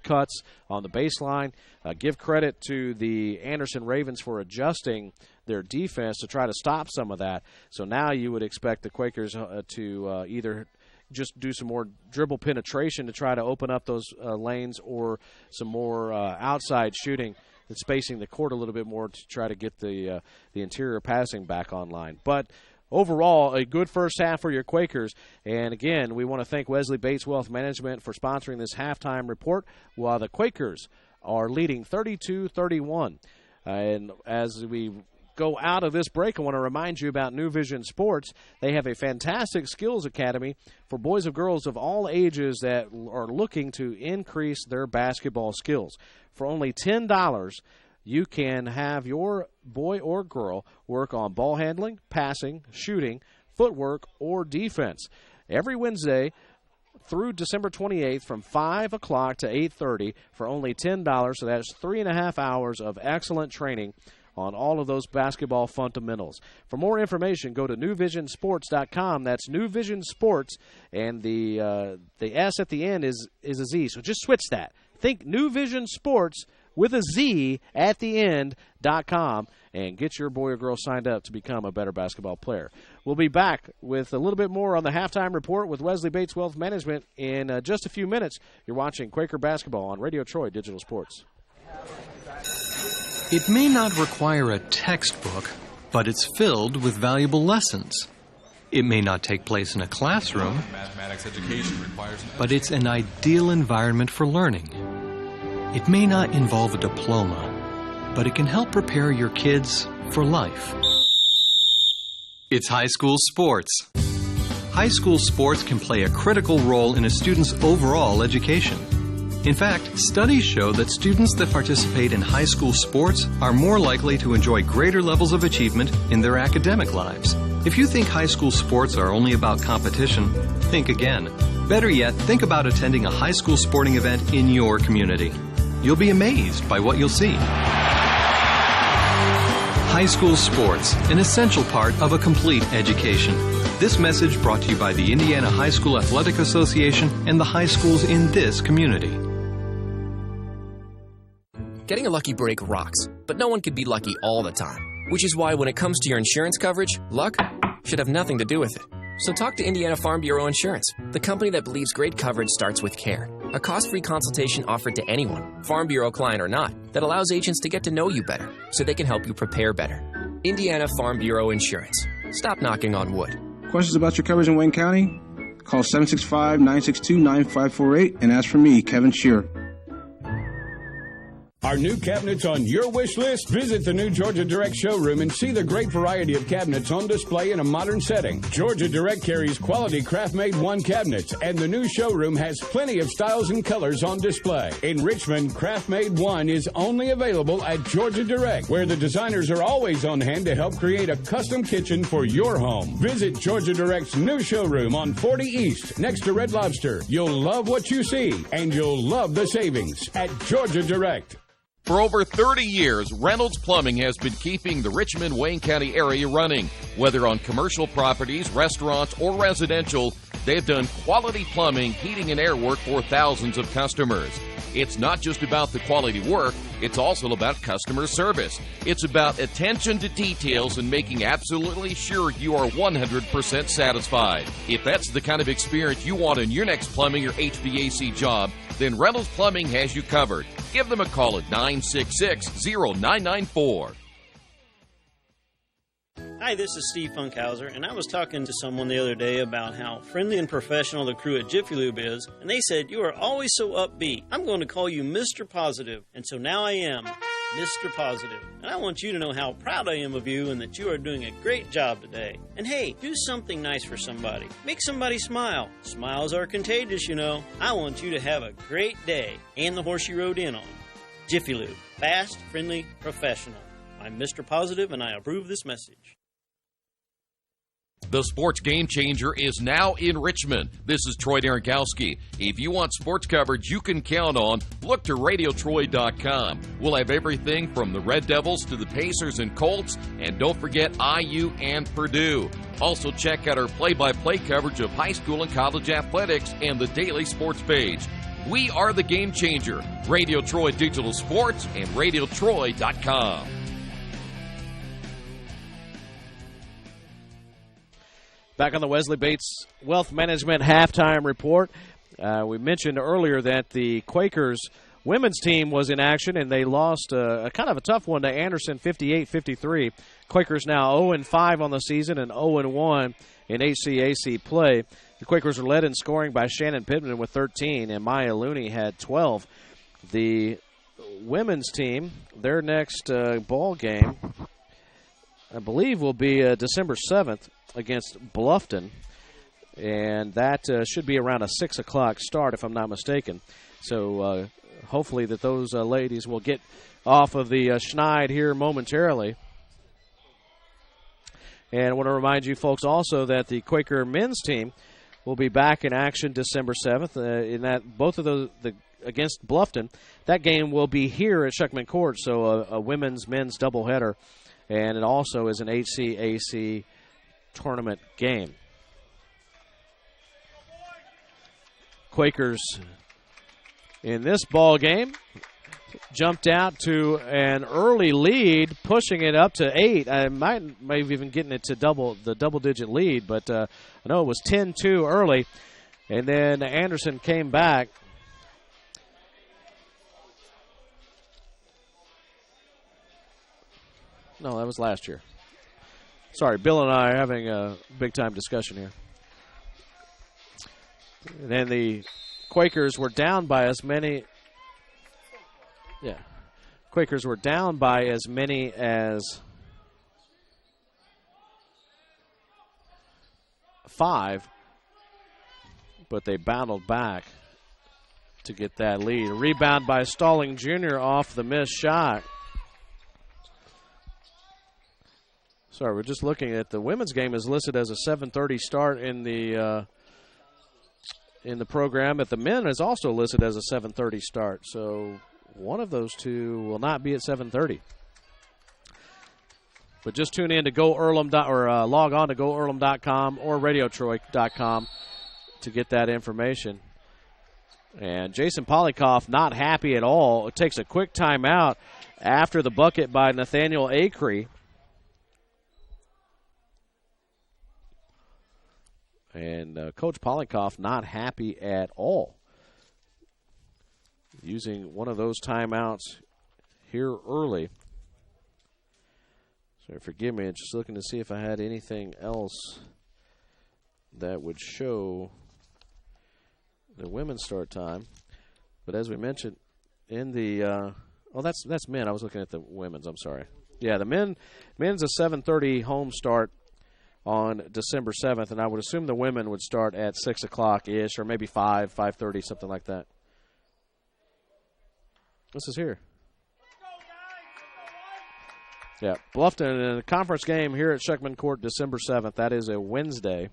cuts on the baseline. Give credit to the Anderson Ravens for adjusting their defense to try to stop some of that. So now you would expect the Quakers to either just do some more dribble penetration to try to open up those lanes or some more outside shooting and spacing the court a little bit more to try to get the interior passing back online. But overall, a good first half for your Quakers. And, again, we want to thank Wesley Bates Wealth Management for sponsoring this halftime report while the Quakers are leading 32-31. And as we go out of this break, I want to remind you about New Vision Sports. They have a fantastic skills academy for boys and girls of all ages that are looking to increase their basketball skills. For only $10, you can have your boy or girl work on ball handling, passing, shooting, footwork, or defense. Every Wednesday through December 28th from 5 o'clock to 8:30 for only $10. So that's 3.5 hours of excellent training on all of those basketball fundamentals. For more information, go to newvisionsports.com. That's New Vision Sports, and the S at the end is a Z. So just switch that. Think New Vision Sports with a Z at the end.com and get your boy or girl signed up to become a better basketball player. We'll be back with a little bit more on the halftime report with Wesley Bates Wealth Management in just a few minutes. You're watching Quaker Basketball on Radio Troy Digital Sports. It may not require a textbook, but it's filled with valuable lessons. It may not take place in a classroom, mathematics education requires, but it's an ideal environment for learning. It may not involve a diploma, but it can help prepare your kids for life. It's high school sports. High school sports can play a critical role in a student's overall education. In fact, studies show that students that participate in high school sports are more likely to enjoy greater levels of achievement in their academic lives. If you think high school sports are only about competition, think again. Better yet, think about attending a high school sporting event in your community. You'll be amazed by what you'll see. High school sports, an essential part of a complete education. This message brought to you by the Indiana High School Athletic Association and the high schools in this community. Getting a lucky break rocks, but no one can be lucky all the time. Which is why when it comes to your insurance coverage, luck should have nothing to do with it. So talk to Indiana Farm Bureau Insurance, the company that believes great coverage starts with care. A cost-free consultation offered to anyone, Farm Bureau client or not, that allows agents to get to know you better so they can help you prepare better. Indiana Farm Bureau Insurance. Stop knocking on wood. Questions about your coverage in Wayne County? Call 765-962-9548 and ask for me, Kevin Shearer. Are new cabinets on your wish list? Visit the new Georgia Direct showroom and see the great variety of cabinets on display in a modern setting. Georgia Direct carries quality craft-made one cabinets, and the new showroom has plenty of styles and colors on display. In Richmond, craft-made one is only available at Georgia Direct, where the designers are always on hand to help create a custom kitchen for your home. Visit Georgia Direct's new showroom on 40 East, next to Red Lobster. You'll love what you see, and you'll love the savings at Georgia Direct. For over 30 years, Reynolds Plumbing has been keeping the Richmond-Wayne County area running. Whether on commercial properties, restaurants, or residential, they've done quality plumbing, heating, and air work for thousands of customers. It's not just about the quality work, it's also about customer service. It's about attention to details and making absolutely sure you are 100% satisfied. If that's the kind of experience you want in your next plumbing or HVAC job, then Reynolds Plumbing has you covered. Give them a call at 966-0994. Hi, this is Steve Funkhauser, and I was talking to someone the other day about how friendly and professional the crew at Jiffy Lube is, and they said, "You are always so upbeat. I'm going to call you Mr. Positive." And so now I am Mr. Positive. And I want you to know how proud I am of you and that you are doing a great job today. And hey, do something nice for somebody. Make somebody smile. Smiles are contagious, you know. I want you to have a great day and the horse you rode in on. Jiffy Lube. Fast, friendly, professional. I'm Mr. Positive, and I approve this message. The Sports Game Changer is now in Richmond. This is Troy Darengowski. If you want sports coverage you can count on, look to RadioTroy.com. We'll have everything from the Red Devils to the Pacers and Colts, and don't forget IU and Purdue. Also check out our play-by-play coverage of high school and college athletics and the daily sports page. We are the Game Changer. Radio Troy Digital Sports and RadioTroy.com. Back on the Wesley Bates Wealth Management halftime report. We mentioned earlier that the Quakers women's team was in action, and they lost a kind of a tough one to Anderson, 58-53. Quakers now 0-5 on the season and 0-1 in HCAC play. The Quakers are led in scoring by Shannon Pittman with 13, and Maya Looney had 12. The women's team, their next ball game, I believe, will be December 7th against Bluffton, and that should be around a 6 o'clock start, if I'm not mistaken. So hopefully that those ladies will get off of the schneid here momentarily. And I want to remind you folks also that the Quaker men's team will be back in action December 7th. In that both of those against Bluffton, that game will be here at Shuckman Court. So a women's men's doubleheader, and it also is an HCAC tournament game. Quakers in this ball game jumped out to an early lead, pushing it up to 8. I maybe even getting it to the double-digit lead, but I know it was 10-2 early, and then Anderson came back. No, that was last year. Sorry, Bill and I are having a big-time discussion here. And then the Quakers were down by as many. Yeah. Quakers were down by as many as 5, but they battled back to get that lead. A rebound by Stalling Jr. off the missed shot. Sorry, we're just looking at the women's game is listed as a 7:30 start in the program, but the men is also listed as a 7:30 start. So one of those two will not be at 7:30. But just tune in to GoEarlham or log on to GoEarlham.com or RadioTroy.com to get that information. And Jason Polikoff not happy at all. It takes a quick timeout after the bucket by Nathaniel Acree. And Coach Polikoff not happy at all. Using one of those timeouts here early. So forgive me, just looking to see if I had anything else that would show the women's start time. But as we mentioned in the that's men. I was looking at the women's. I'm sorry. Yeah, the men's a 7:30 home start on December 7th, and I would assume the women would start at 6 o'clock-ish, or maybe 5:30, something like that. This is here. Yeah, Bluffton in a conference game here at Shuckman Court December 7th. That is a Wednesday.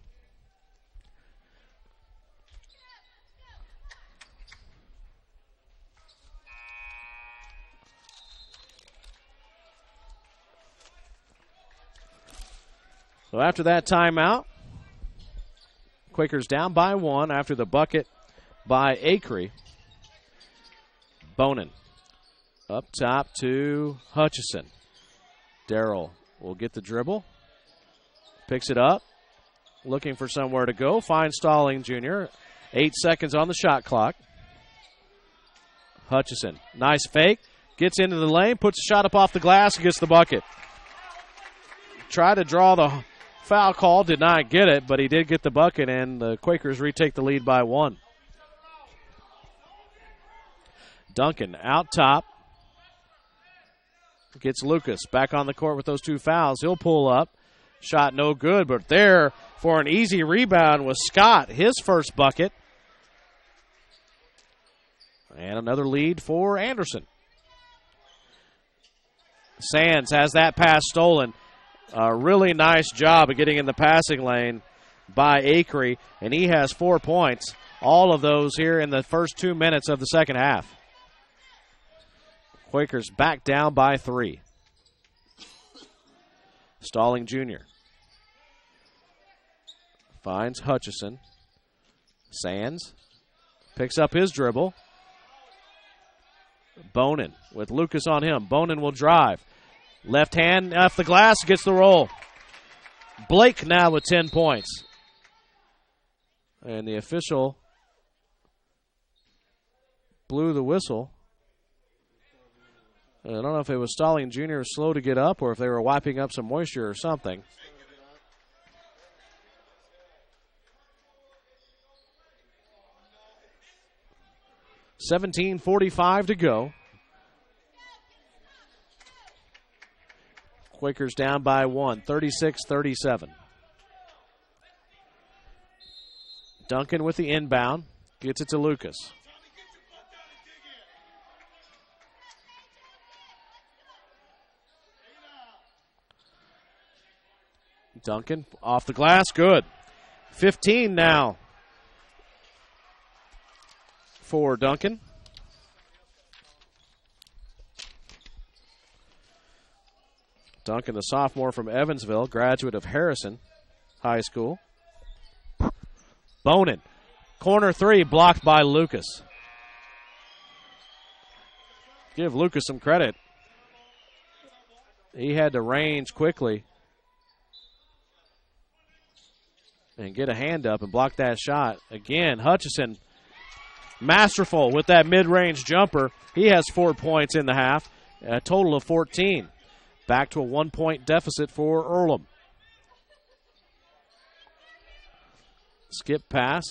So after that timeout, Quakers down by 1 after the bucket by Acree. Bonin up top to Hutchison. Darrell will get the dribble. Picks it up. Looking for somewhere to go. Finds Stalling Jr. 8 seconds on the shot clock. Hutchison. Nice fake. Gets into the lane. Puts a shot up off the glass and gets the bucket. Tried to draw the foul call. Did not get it, but he did get the bucket, and the Quakers retake the lead by 1. Duncan out top. Gets Lucas back on the court with those 2 fouls. He'll pull up. Shot no good, but there for an easy rebound was Scott, his first bucket. And another lead for Anderson. Sands has that pass stolen. A really nice job of getting in the passing lane by Acree, and he has 4 points. All of those here in the first 2 minutes of the second half. Quakers back down by 3. Stalling Jr. finds Hutchison. Sands picks up his dribble. Bonin with Lucas on him. Bonin will drive. Left hand off the glass, gets the roll. Blake now with 10 points. And the official blew the whistle. I don't know if it was Stalling Jr. slow to get up or if they were wiping up some moisture or something. $17:45 to go. Quakers down by 1, 36-37. Duncan with the inbound. Gets it to Lucas. Duncan off the glass. Good. 15 now for Duncan. Duncan, the sophomore from Evansville, graduate of Harrison High School. Bonin, corner three, blocked by Lucas. Give Lucas some credit. He had to range quickly and get a hand up and block that shot. Again, Hutchison, masterful with that mid-range jumper. He has 4 points in the half, a total of 14. Back to a 1-point deficit for Earlham. Skip pass.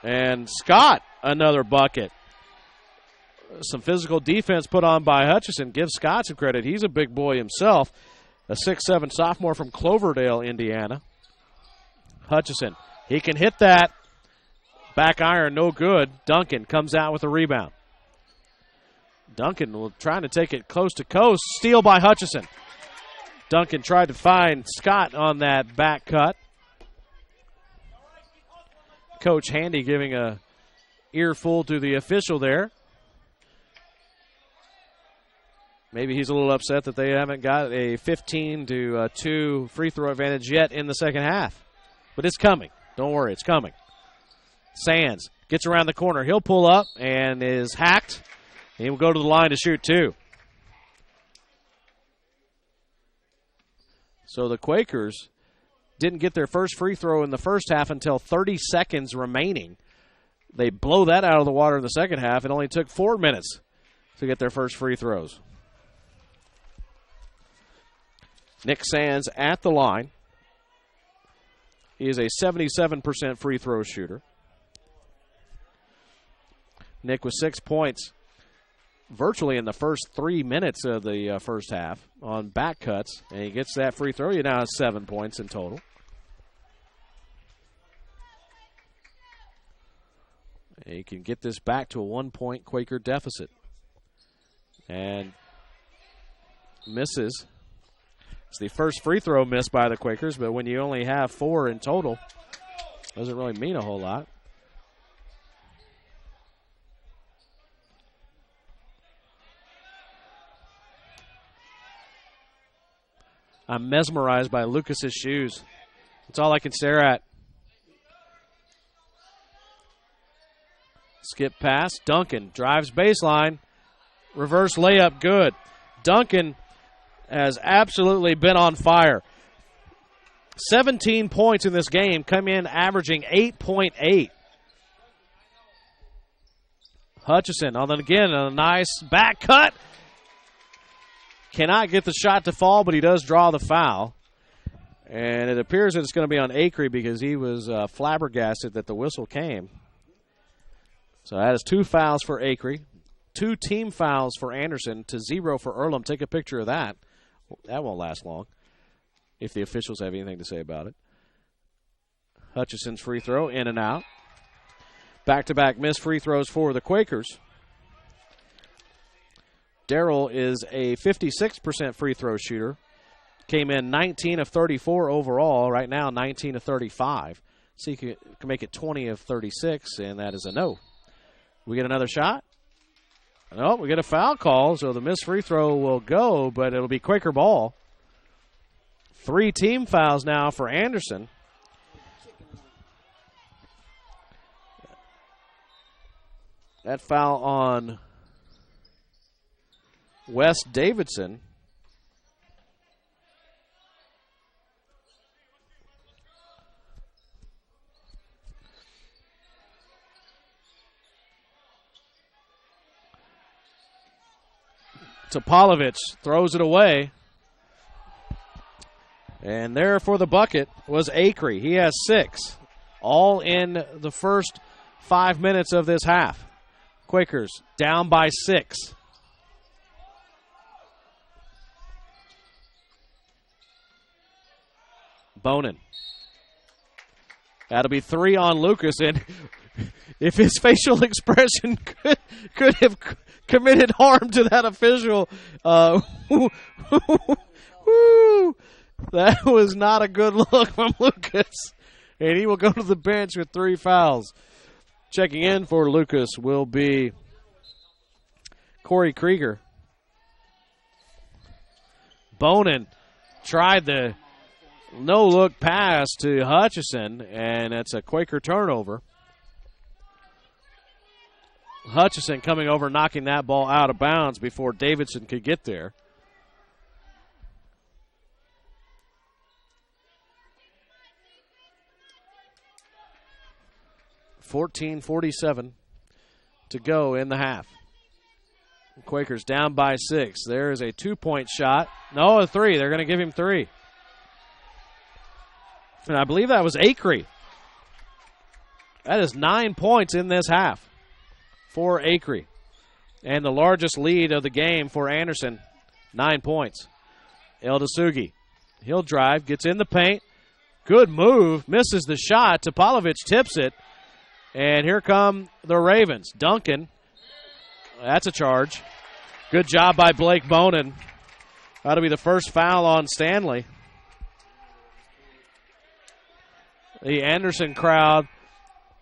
And Scott, another bucket. Some physical defense put on by Hutchison. Give Scott some credit. He's a big boy himself. A 6'7" sophomore from Cloverdale, Indiana. Hutchison, he can hit that. Back iron, no good. Duncan comes out with a rebound. Duncan trying to take it coast to coast. Steal by Hutchison. Duncan tried to find Scott on that back cut. Coach Handy giving a earful to the official there. Maybe he's a little upset that they haven't got a 15-2 free throw advantage yet in the second half. But it's coming. Don't worry, it's coming. Sands gets around the corner. He'll pull up and is hacked. He will go to the line to shoot two. So the Quakers didn't get their first free throw in the first half until 30 seconds remaining. They blow that out of the water in the second half. It only took 4 minutes to get their first free throws. Nick Sands at the line. He is a 77% free throw shooter. Nick with 6 points virtually in the first 3 minutes of the first half on back cuts, and he gets that free throw. He now has 7 points in total. And he can get this back to a 1-point Quaker deficit. And misses. It's the first free throw missed by the Quakers, but when you only have 4 in total, doesn't really mean a whole lot. I'm mesmerized by Lucas's shoes. That's all I can stare at. Skip pass. Duncan drives baseline. Reverse layup, good. Duncan has absolutely been on fire. 17 points in this game, come in averaging 8.8. Hutchison on a nice back cut. Cannot get the shot to fall, but he does draw the foul. And it appears that it's going to be on Acree because he was flabbergasted that the whistle came. So that is 2 fouls for Acree. 2 team fouls for Anderson to 0 for Earlham. Take a picture of that. That won't last long if the officials have anything to say about it. Hutchison's free throw, in and out. Back-to-back missed free throws for the Quakers. Darrell is a 56% free throw shooter. Came in 19 of 34 overall. Right now, 19 of 35. So you can make it 20 of 36, and that is a no. We get another shot? No, we get a foul call, so the missed free throw will go, but it'll be Quaker ball. 3 team fouls now for Anderson. That foul on Wes Davidson. Topolovich throws it away. And there for the bucket was Acree. He has 6, all in the first 5 minutes of this half. Quakers down by 6. Bonin. That'll be 3 on Lucas, and if his facial expression could have committed harm to that official, that was not a good look from Lucas, and he will go to the bench with 3 fouls. Checking in for Lucas will be Corey Krieger. Bonin tried the no-look pass to Hutchison, and it's a Quaker turnover. Hutchison coming over, knocking that ball out of bounds before Davidson could get there. .47 to go in the half. Quakers down by 6. There is a 2-point shot. No, a 3. They're going to give him 3. And I believe that was Acree. That is 9 points in this half for Acree. And the largest lead of the game for Anderson, 9 points. Eldasugi, he'll drive, gets in the paint. Good move, misses the shot. Topolovich tips it. And here come the Ravens. Duncan, that's a charge. Good job by Blake Bonin. That'll be the first foul on Stanley. The Anderson crowd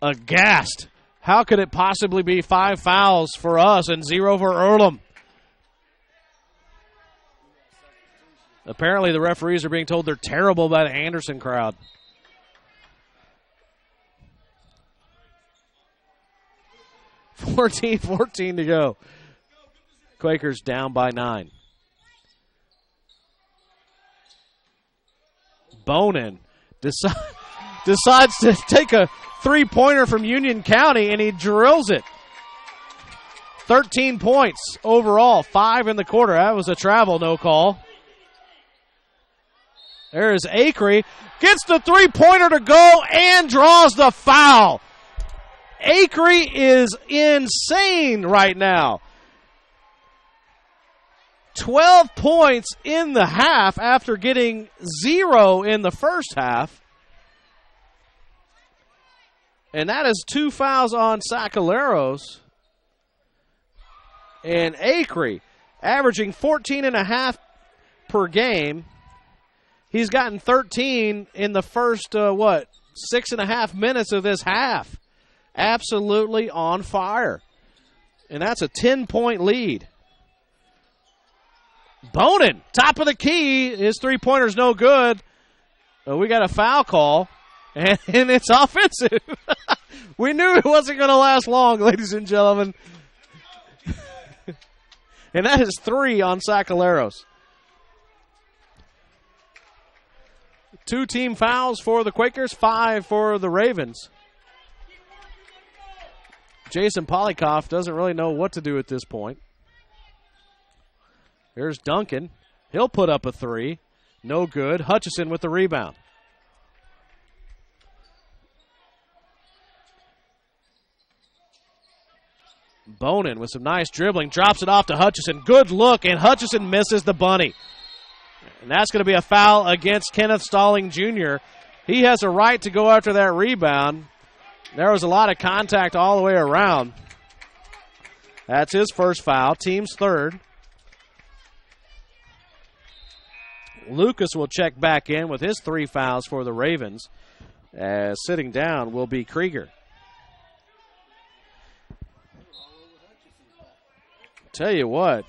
aghast. How could it possibly be 5 fouls for us and 0 for Earlham? Apparently the referees are being told they're terrible by the Anderson crowd. .14 to go. Quakers down by 9. Bonin decides to take a 3-pointer from Union County, and he drills it. 13 points overall, 5 in the quarter. That was a travel, no call. There is Acree. Gets the 3-pointer to go and draws the foul. Acree is insane right now. 12 points in the half after getting 0 in the first half. And that is 2 fouls on Sacaleros. And Acree averaging 14.5 per game. He's gotten 13 in the first, 6.5 minutes of this half. Absolutely on fire. And that's a 10-point lead. Bonin, top of the key. His 3-pointer's no good. We got a foul call. And it's offensive. We knew it wasn't going to last long, ladies and gentlemen. And that is 3 on Sacaleros. 2 team fouls for the Quakers, 5 for the Ravens. Jason Polikoff doesn't really know what to do at this point. Here's Duncan. He'll put up a 3. No good. Hutchison with the rebound. Bonin with some nice dribbling, drops it off to Hutchison. Good look, and Hutchison misses the bunny. And that's going to be a foul against Kenneth Stalling Jr. He has a right to go after that rebound. There was a lot of contact all the way around. That's his first foul, team's third. Lucas will check back in with his 3 fouls for the Ravens. As sitting down will be Krieger. Tell you what,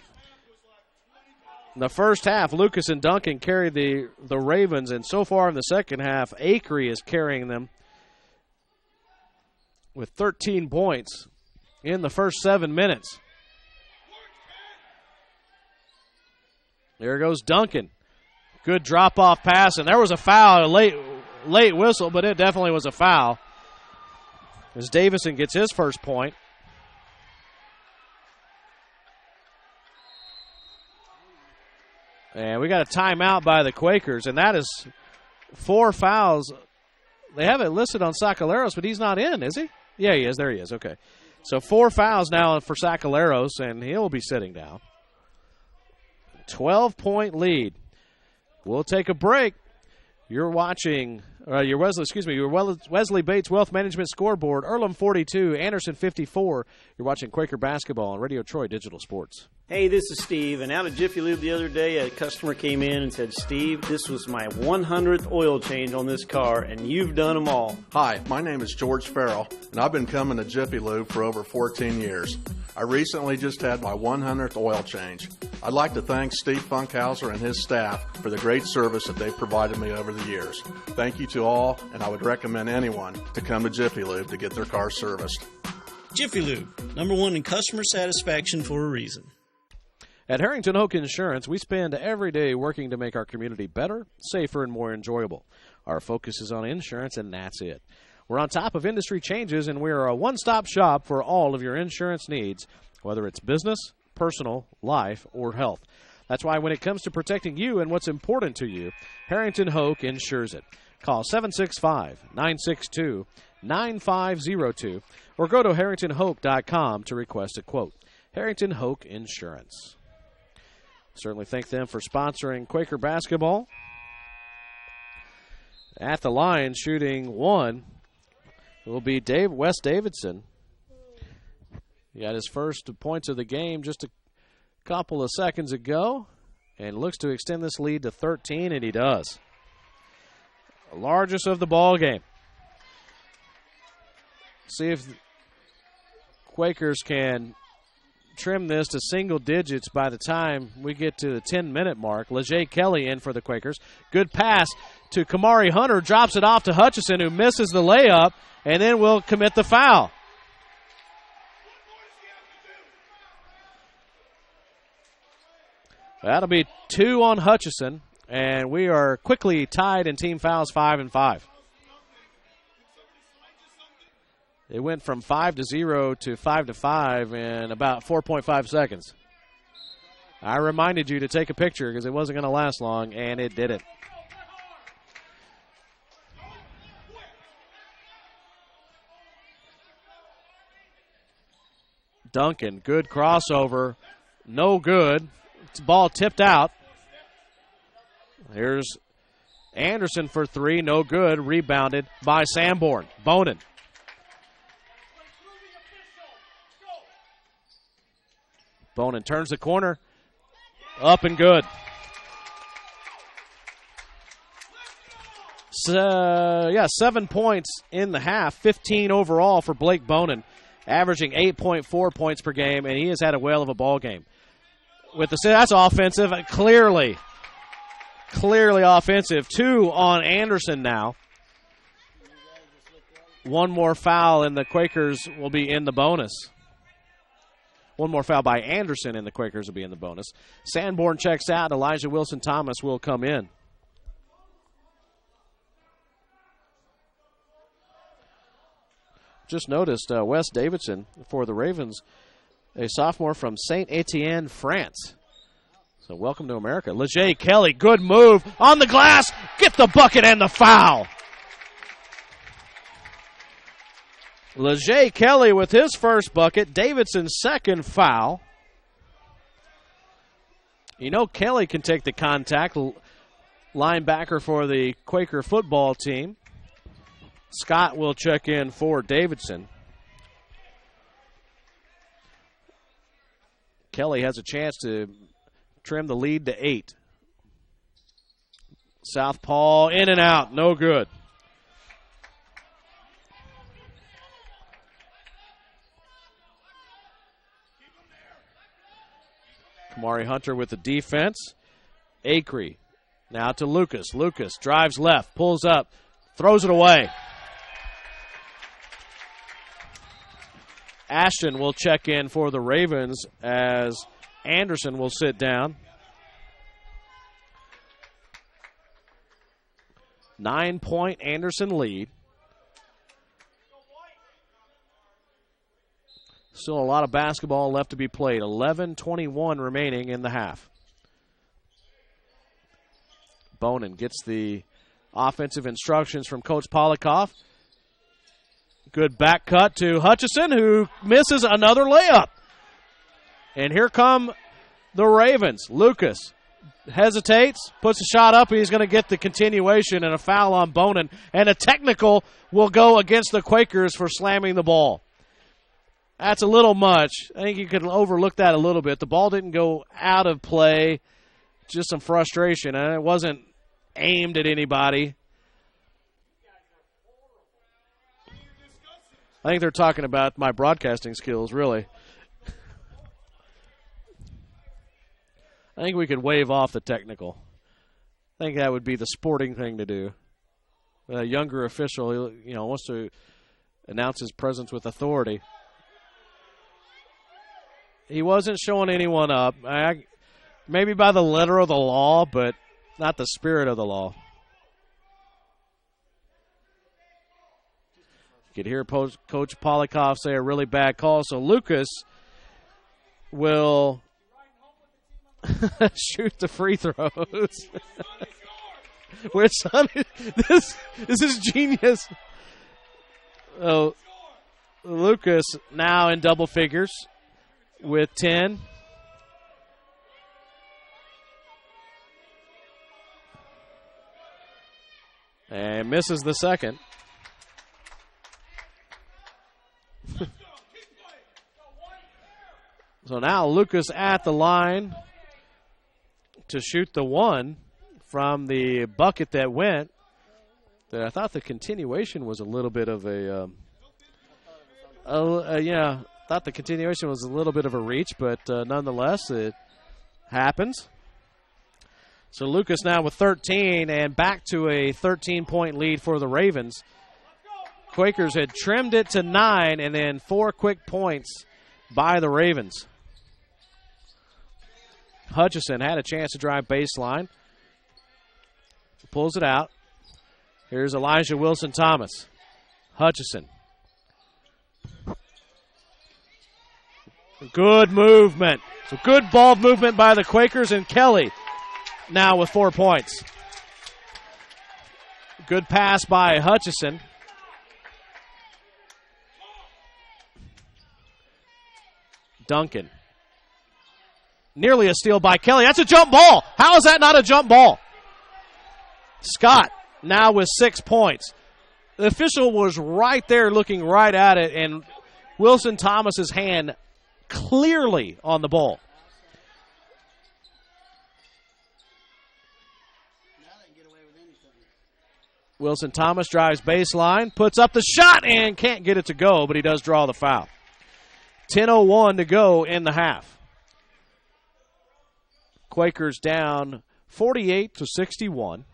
in the first half, Lucas and Duncan carried the Ravens, and so far in the second half, Acree is carrying them with 13 points in the first 7 minutes. There goes Duncan. Good drop-off pass, and there was a foul, a late whistle, but it definitely was a foul. As Davison gets his first point. And we got a timeout by the Quakers, and that is 4 fouls. They have it listed on Sacaleros, but he's not in, is he? Yeah, he is. There he is. Okay. So 4 fouls now for Sacaleros, and he'll be sitting down. 12-point lead. We'll take a break. You're watching your Wesley Bates Wealth Management Scoreboard. Earlham 42, Anderson 54. You're watching Quaker Basketball on Radio Troy Digital Sports. Hey, this is Steve, and out of Jiffy Lube the other day, a customer came in and said, Steve, this was my 100th oil change on this car, and you've done them all. Hi, my name is George Farrell, and I've been coming to Jiffy Lube for over 14 years. I recently just had my 100th oil change. I'd like to thank Steve Funkhauser and his staff for the great service that they've provided me over the years. Thank you to all, and I would recommend anyone to come to Jiffy Lube to get their car serviced. Jiffy Lube, #1 in customer satisfaction for a reason. At Harrington Hoke Insurance, we spend every day working to make our community better, safer, and more enjoyable. Our focus is on insurance, and that's it. We're on top of industry changes, and we are a one-stop shop for all of your insurance needs, whether it's business, personal, life, or health. That's why when it comes to protecting you and what's important to you, Harrington Hoke insures it. Call 765-962-9502 or go to harringtonhoke.com to request a quote. Harrington Hoke Insurance. Certainly thank them for sponsoring Quaker Basketball. At the line, shooting 1 will be Wes Davidson. He got his first points of the game just a couple of seconds ago and looks to extend this lead to 13, and he does. The largest of the ball game. See if Quakers can trim this to single digits by the time we get to the 10-minute mark. Leger Kelly in for the Quakers. Good pass to Kamari Hunter. Drops it off to Hutchison, who misses the layup, and then will commit the foul. That'll be 2 on Hutchison, and we are quickly tied in team fouls 5-5. It went from 5-0 to 5-5 in about 4.5 seconds. I reminded you to take a picture because it wasn't going to last long, and it didn't. Duncan, good crossover. No good. It's ball tipped out. Here's Anderson for 3. No good. Rebounded by Sanborn. Bonin. Bonin turns the corner. Up and good. 7 points in the half. 15 overall for Blake Bonin, averaging 8.4 points per game, and he has had a whale of a ball game. That's offensive. Clearly offensive. 2 on Anderson now. 1 more foul, and the Quakers will be in the bonus. 1 more foul by Anderson, and the Quakers will be in the bonus. Sanborn checks out. Elijah Wilson-Thomas will come in. Just noticed Wes Davidson for the Ravens, a sophomore from Saint-Étienne, France. So welcome to America. Leger Kelly, good move on the glass. Get the bucket and the foul. Leger Kelly with his first bucket. Davidson's second foul. You know Kelly can take the contact. Linebacker for the Quaker football team. Scott will check in for Davidson. Kelly has a chance to trim the lead to 8. Southpaw in and out. No good. Kamari Hunter with the defense. Acree now to Lucas. Lucas drives left, pulls up, throws it away. Ashton will check in for the Ravens as Anderson will sit down. 9-point Anderson lead. Still a lot of basketball left to be played. 11:21 remaining in the half. Bonin gets the offensive instructions from Coach Polikoff. Good back cut to Hutchison, who misses another layup. And here come the Ravens. Lucas hesitates, puts a shot up. He's going to get the continuation and a foul on Bonin. And a technical will go against the Quakers for slamming the ball. That's a little much. I think you could overlook that a little bit. The ball didn't go out of play, just some frustration. And it wasn't aimed at anybody. I think they're talking about my broadcasting skills, really. I think we could wave off the technical. I think that would be the sporting thing to do. A younger official, wants to announce his presence with authority. He wasn't showing anyone up. Maybe by the letter of the law, but not the spirit of the law. You could hear Coach Polikoff say a really bad call, so Lucas will shoot the free throws. Which, this is genius. Oh, Lucas now in double figures with 10. And misses the second. So now Lucas at the line to shoot the one from the bucket that went. I thought the continuation was a little bit of thought the continuation was a little bit of a reach, but nonetheless, it happens. So Lucas now with 13 and back to a 13-point lead for the Ravens. Quakers had trimmed it to 9 and then 4 quick points by the Ravens. Hutchison had a chance to drive baseline. Pulls it out. Here's Elijah Wilson-Thomas. Hutchison. Good movement. So good ball movement by the Quakers, and Kelly now with 4 points. Good pass by Hutchison. Duncan. Nearly a steal by Kelly. That's a jump ball. How is that not a jump ball? Scott now with 6 points. The official was right there looking right at it, and Wilson Thomas's hand clearly on the ball. Wilson Thomas drives baseline, puts up the shot, and can't get it to go, but he does draw the foul. 10:01 to go in the half. Quakers down 48-61.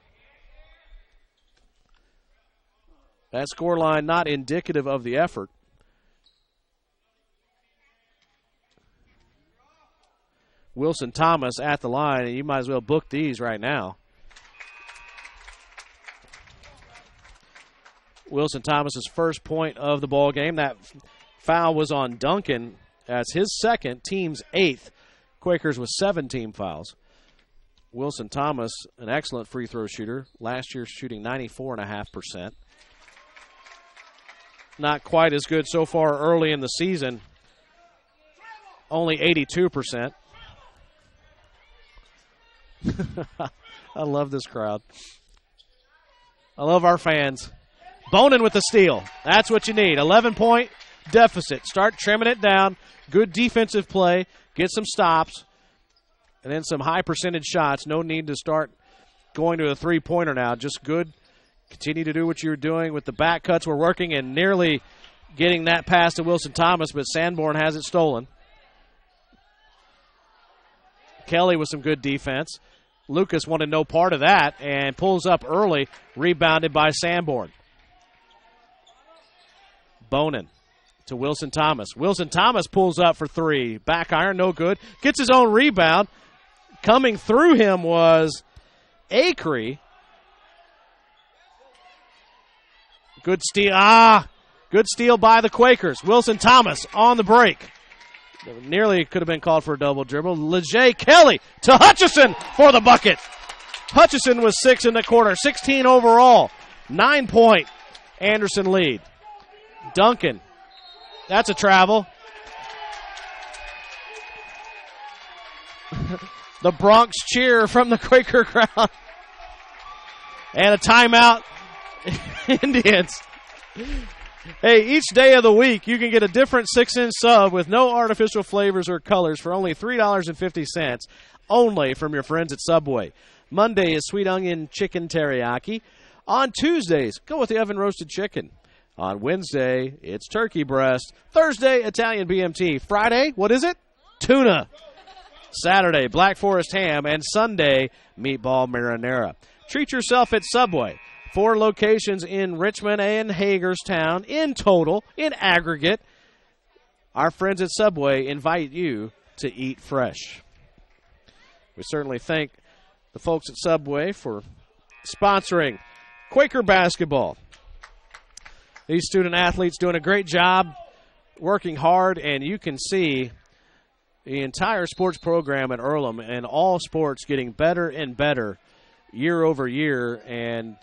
That scoreline not indicative of the effort. Wilson Thomas at the line, and you might as well book these right now. Wilson Thomas's first point of the ball game. That foul was on Duncan. That's his second, team's 8th. Quakers with 7 team fouls. Wilson Thomas, an excellent free throw shooter. Last year shooting 94.5%. Not quite as good so far early in the season. Only 82%. I love this crowd. I love our fans. Bonin with the steal. That's what you need. 11-point deficit. Start trimming it down. Good defensive play. Get some stops. And then some high percentage shots. No need to start going to a three-pointer now. Just good. Continue to do what you're doing with the back cuts. We're working and nearly getting that pass to Wilson Thomas, but Sanborn has it stolen. Kelly with some good defense. Lucas wanted no part of that and pulls up early, rebounded by Sanborn. Bonin to Wilson Thomas. Wilson Thomas pulls up for 3. Back iron, no good. Gets his own rebound. Coming through him was Acree. Good steal. Good steal by the Quakers. Wilson Thomas on the break. Nearly could have been called for a double dribble. Leger Kelly to Hutchison for the bucket. Hutchison with 6 in the quarter, 16 overall. 9-point Anderson lead. Duncan, that's a travel. The Bronx cheer from the Quaker crowd. And a timeout, Indians. Hey, each day of the week, you can get a different 6-inch sub with no artificial flavors or colors for only $3.50, only from your friends at Subway. Monday is sweet onion chicken teriyaki. On Tuesdays, go with the oven roasted chicken. On Wednesday, it's turkey breast. Thursday, Italian BMT. Friday, what is it? Tuna. Saturday, Black Forest ham. And Sunday, meatball marinara. Treat yourself at Subway. 4 locations in Richmond and Hagerstown in total, in aggregate. Our friends at Subway invite you to eat fresh. We certainly thank the folks at Subway for sponsoring Quaker basketball. These student athletes doing a great job, working hard, and you can see the entire sports program at Earlham and all sports getting better and better year over year, and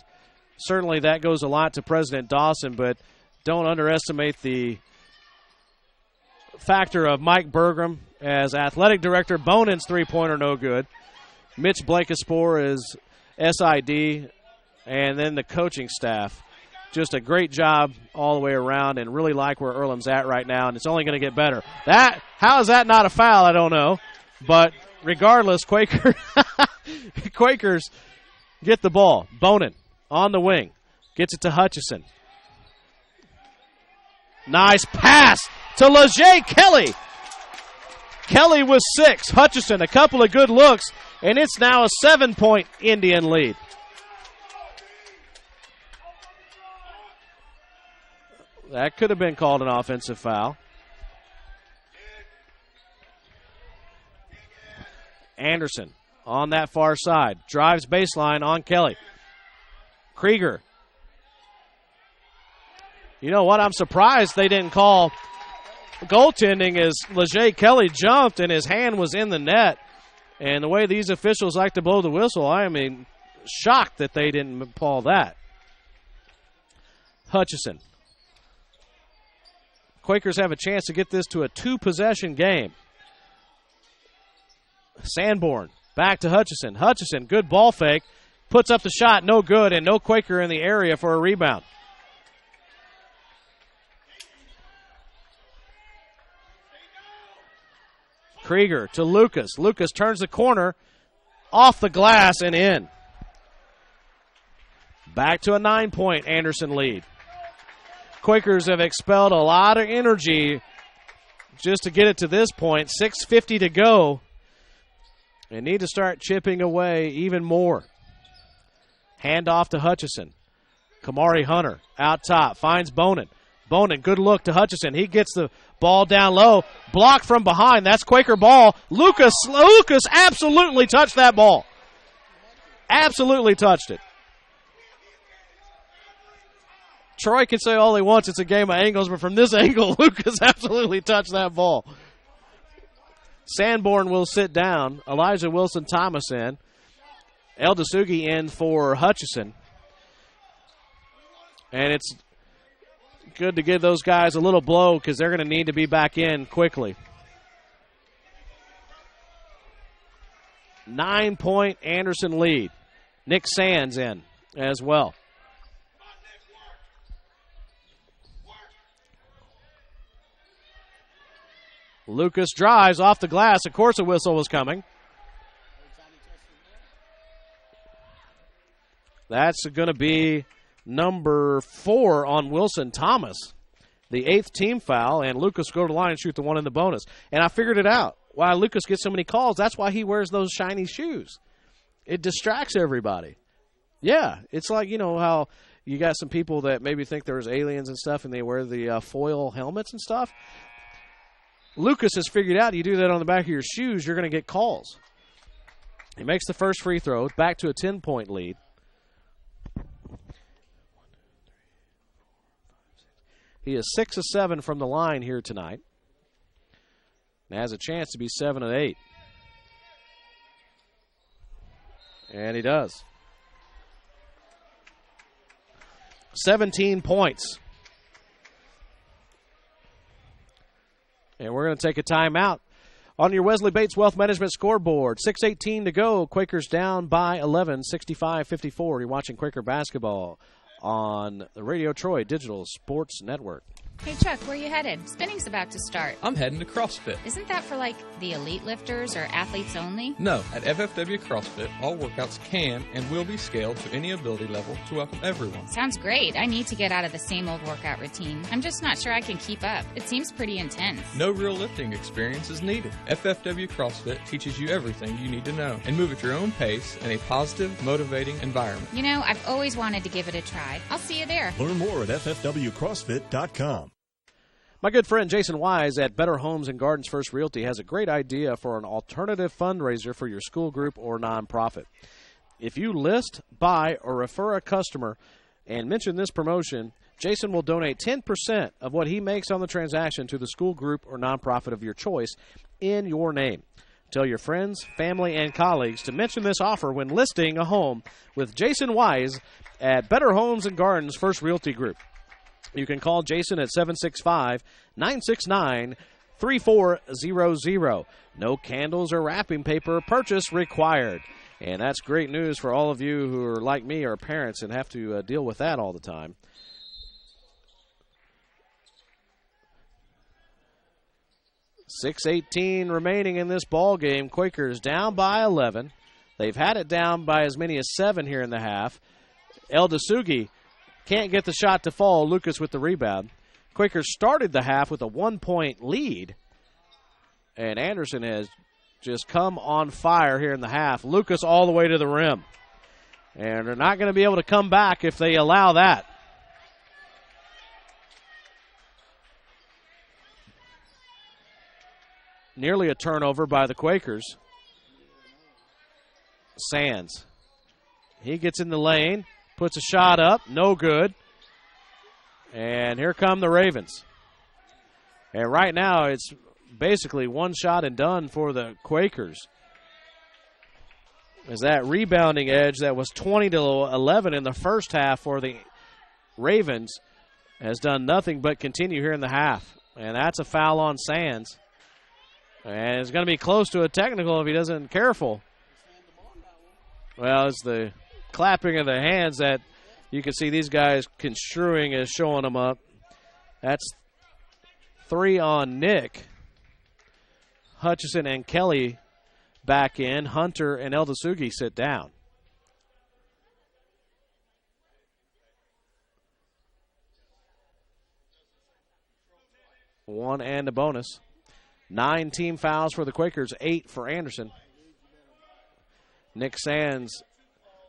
certainly that goes a lot to President Dawson, but don't underestimate the factor of Mike Bergram as athletic director. Bonin's three-pointer no good. Mitch Blankenspore is SID, and then the coaching staff. Just a great job all the way around, and really like where Earlham's at right now, and it's only going to get better. How is that not a foul? I don't know. But regardless, Quakers get the ball. Bonin on the wing. Gets it to Hutchison. Nice pass to Leger Kelly. Kelly with 6. Hutchison, a couple of good looks, and it's now a 7-point Indian lead. That could have been called an offensive foul. Anderson on that far side. Drives baseline on Kelly. Krieger. You know what? I'm surprised they didn't call goaltending as Leger Kelly jumped and his hand was in the net. And the way these officials like to blow the whistle, I am shocked that they didn't call that. Hutchison. Quakers have a chance to get this to a 2-possession game. Sanborn back to Hutchison. Hutchison, good ball fake. Puts up the shot, no good, and no Quaker in the area for a rebound. Krieger to Lucas. Lucas turns the corner, off the glass and in. Back to a 9-point Anderson lead. Quakers have expelled a lot of energy just to get it to this point. 6:50 to go. They need to start chipping away even more. Hand off to Hutchison. Kamari Hunter out top. Finds Bonin. Bonin, good look to Hutchison. He gets the ball down low. Blocked from behind. That's Quaker ball. Lucas absolutely touched that ball. Absolutely touched it. Troy can say all he wants, it's a game of angles, but from this angle, Lucas absolutely touched that ball. Sanborn will sit down. Elijah Wilson-Thomas in. El Dasugi in for Hutchison. And it's good to give those guys a little blow because they're going to need to be back in quickly. 9-point Anderson lead. Nick Sands in as well. Lucas drives off the glass. Of course a whistle was coming. That's going to be number 4 on Wilson Thomas. The 8th team foul, and Lucas will go to the line and shoot the one in the bonus. And I figured it out. Why Lucas gets so many calls, that's why he wears those shiny shoes. It distracts everybody. Yeah, it's like, you know, how you got some people that maybe think there's aliens and stuff, and they wear the foil helmets and stuff. Lucas has figured out you do that on the back of your shoes, you're going to get calls. He makes the first free throw, back to a 10-point lead. He is 6 of 7 from the line here tonight. And has a chance to be 7 of 8. And he does. 17 points. And we're going to take a timeout on your Wesley Bates Wealth Management scoreboard. 6:18 to go. Quakers down by 11, 65-54. You're watching Quaker basketball on the Radio Troy Digital Sports Network. Hey, Chuck, where you headed? Spinning's about to start. I'm heading to CrossFit. Isn't that for, like, the elite lifters or athletes only? No, at FFW CrossFit, all workouts can and will be scaled to any ability level to welcome everyone. Sounds great. I need to get out of the same old workout routine. I'm just not sure I can keep up. It seems pretty intense. No real lifting experience is needed. FFW CrossFit teaches you everything you need to know and move at your own pace in a positive, motivating environment. You know, I've always wanted to give it a try. I'll see you there. Learn more at ffwcrossfit.com. My good friend Jason Wise at Better Homes and Gardens First Realty has a great idea for an alternative fundraiser for your school group or nonprofit. If you list, buy, or refer a customer and mention this promotion, Jason will donate 10% of what he makes on the transaction to the school group or nonprofit of your choice in your name. Tell your friends, family, and colleagues to mention this offer when listing a home with Jason Wise at Better Homes and Gardens First Realty Group. You can call Jason at 765-969-3400. No candles or wrapping paper purchase required. And that's great news for all of you who are like me or parents and have to deal with that all the time. .618 remaining in this ball game. Quakers down by 11. They've had it down by as many as 7 here in the half. Eldasugi can't get the shot to fall. Lucas with the rebound. Quakers started the half with a 1-point lead. And Anderson has just come on fire here in the half. Lucas all the way to the rim. And they're not going to be able to come back if they allow that. Nearly a turnover by the Quakers. Sands. He gets in the lane. Puts a shot up, no good. And here come the Ravens. And right now it's basically one shot and done for the Quakers. As that rebounding edge that was 20-11 in the first half for the Ravens has done nothing but continue here in the half. And that's a foul on Sands. And it's going to be close to a technical if he doesn't careful. Well, it's the clapping of the hands that you can see these guys construing as showing them up. That's 3 on Nick. Hutchison and Kelly back in. Hunter and Eldasugi sit down. One and a bonus. 9 team fouls for the Quakers, 8 for Anderson. Nick Sands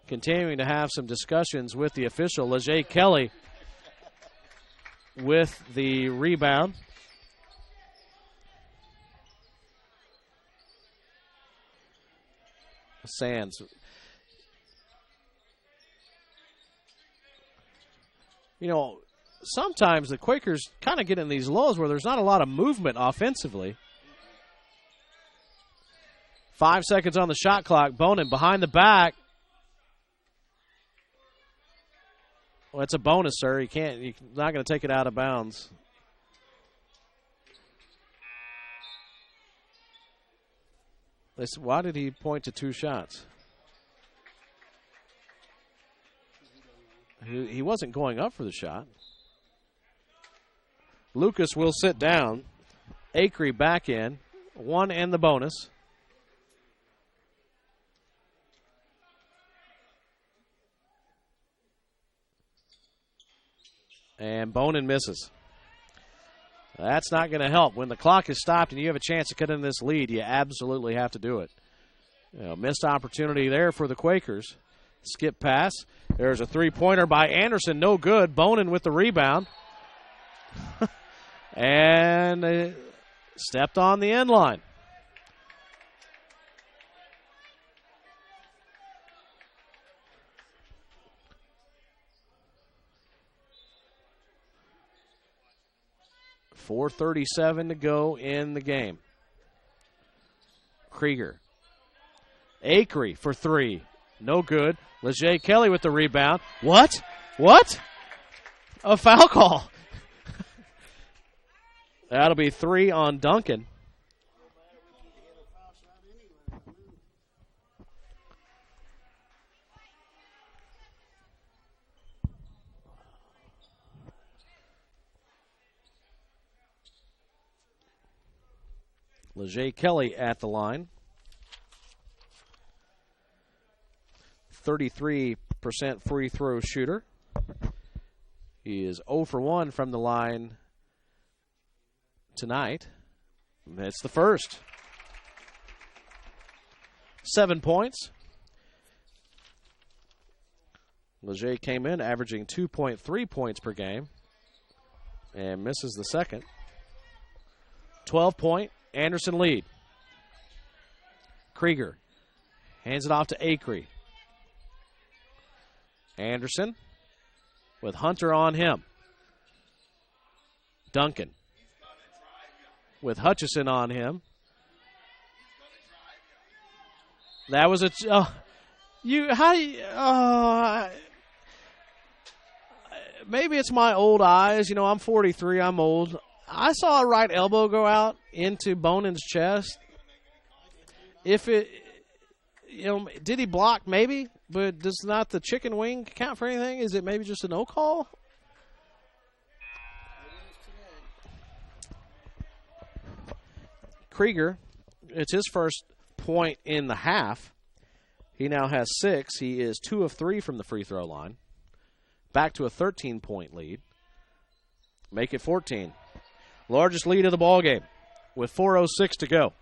continuing to have some discussions with the official. Leger Kelly with the rebound. Sands. You know, sometimes the Quakers kind of get in these lows where there's not a lot of movement offensively. 5 seconds on the shot clock. Bonin behind the back. Well, it's a bonus, sir. You're not going to take it out of bounds. Why did he point to 2 shots? He wasn't going up for the shot. Lucas will sit down. Acree back in. 1 and the bonus. And Bonin misses. That's not going to help. When the clock is stopped and you have a chance to cut in this lead, you absolutely have to do it. Missed opportunity there for the Quakers. Skip pass. There's a three-pointer by Anderson. No good. Bonin with the rebound. And stepped on the end line. .437 to go in the game. Krieger. Acree for 3. No good. Leger Kelly with the rebound. What? A foul call. That'll be 3 on Duncan. Leger Kelly at the line. 33% free throw shooter. He is 0 for 1 from the line tonight. It's the first. 7 points. Leger came in averaging 2.3 points per game and misses the second. 12-point Anderson lead. Krieger hands it off to Acree. Anderson with Hunter on him. Duncan with Hutchison on him. That was maybe it's my old eyes. You know, I'm 43. I'm old. I saw a right elbow go out into Bonen's chest. If it, did he block? Maybe, but does not the chicken wing count for anything? Is it maybe just a no call? Krieger, it's his first point in the half. He now has 6. He is 2 of 3 from the free throw line. Back to a 13-point lead. Make it 14. Largest lead of the ball game with 4:06 to go.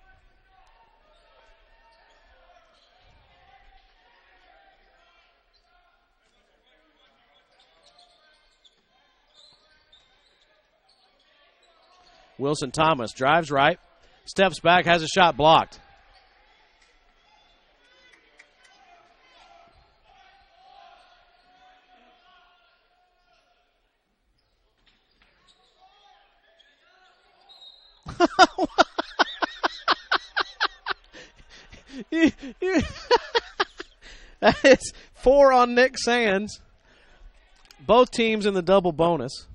Wilson Thomas drives right, steps back, has a shot blocked. It's 4 on Nick Sands. Both teams in the double bonus.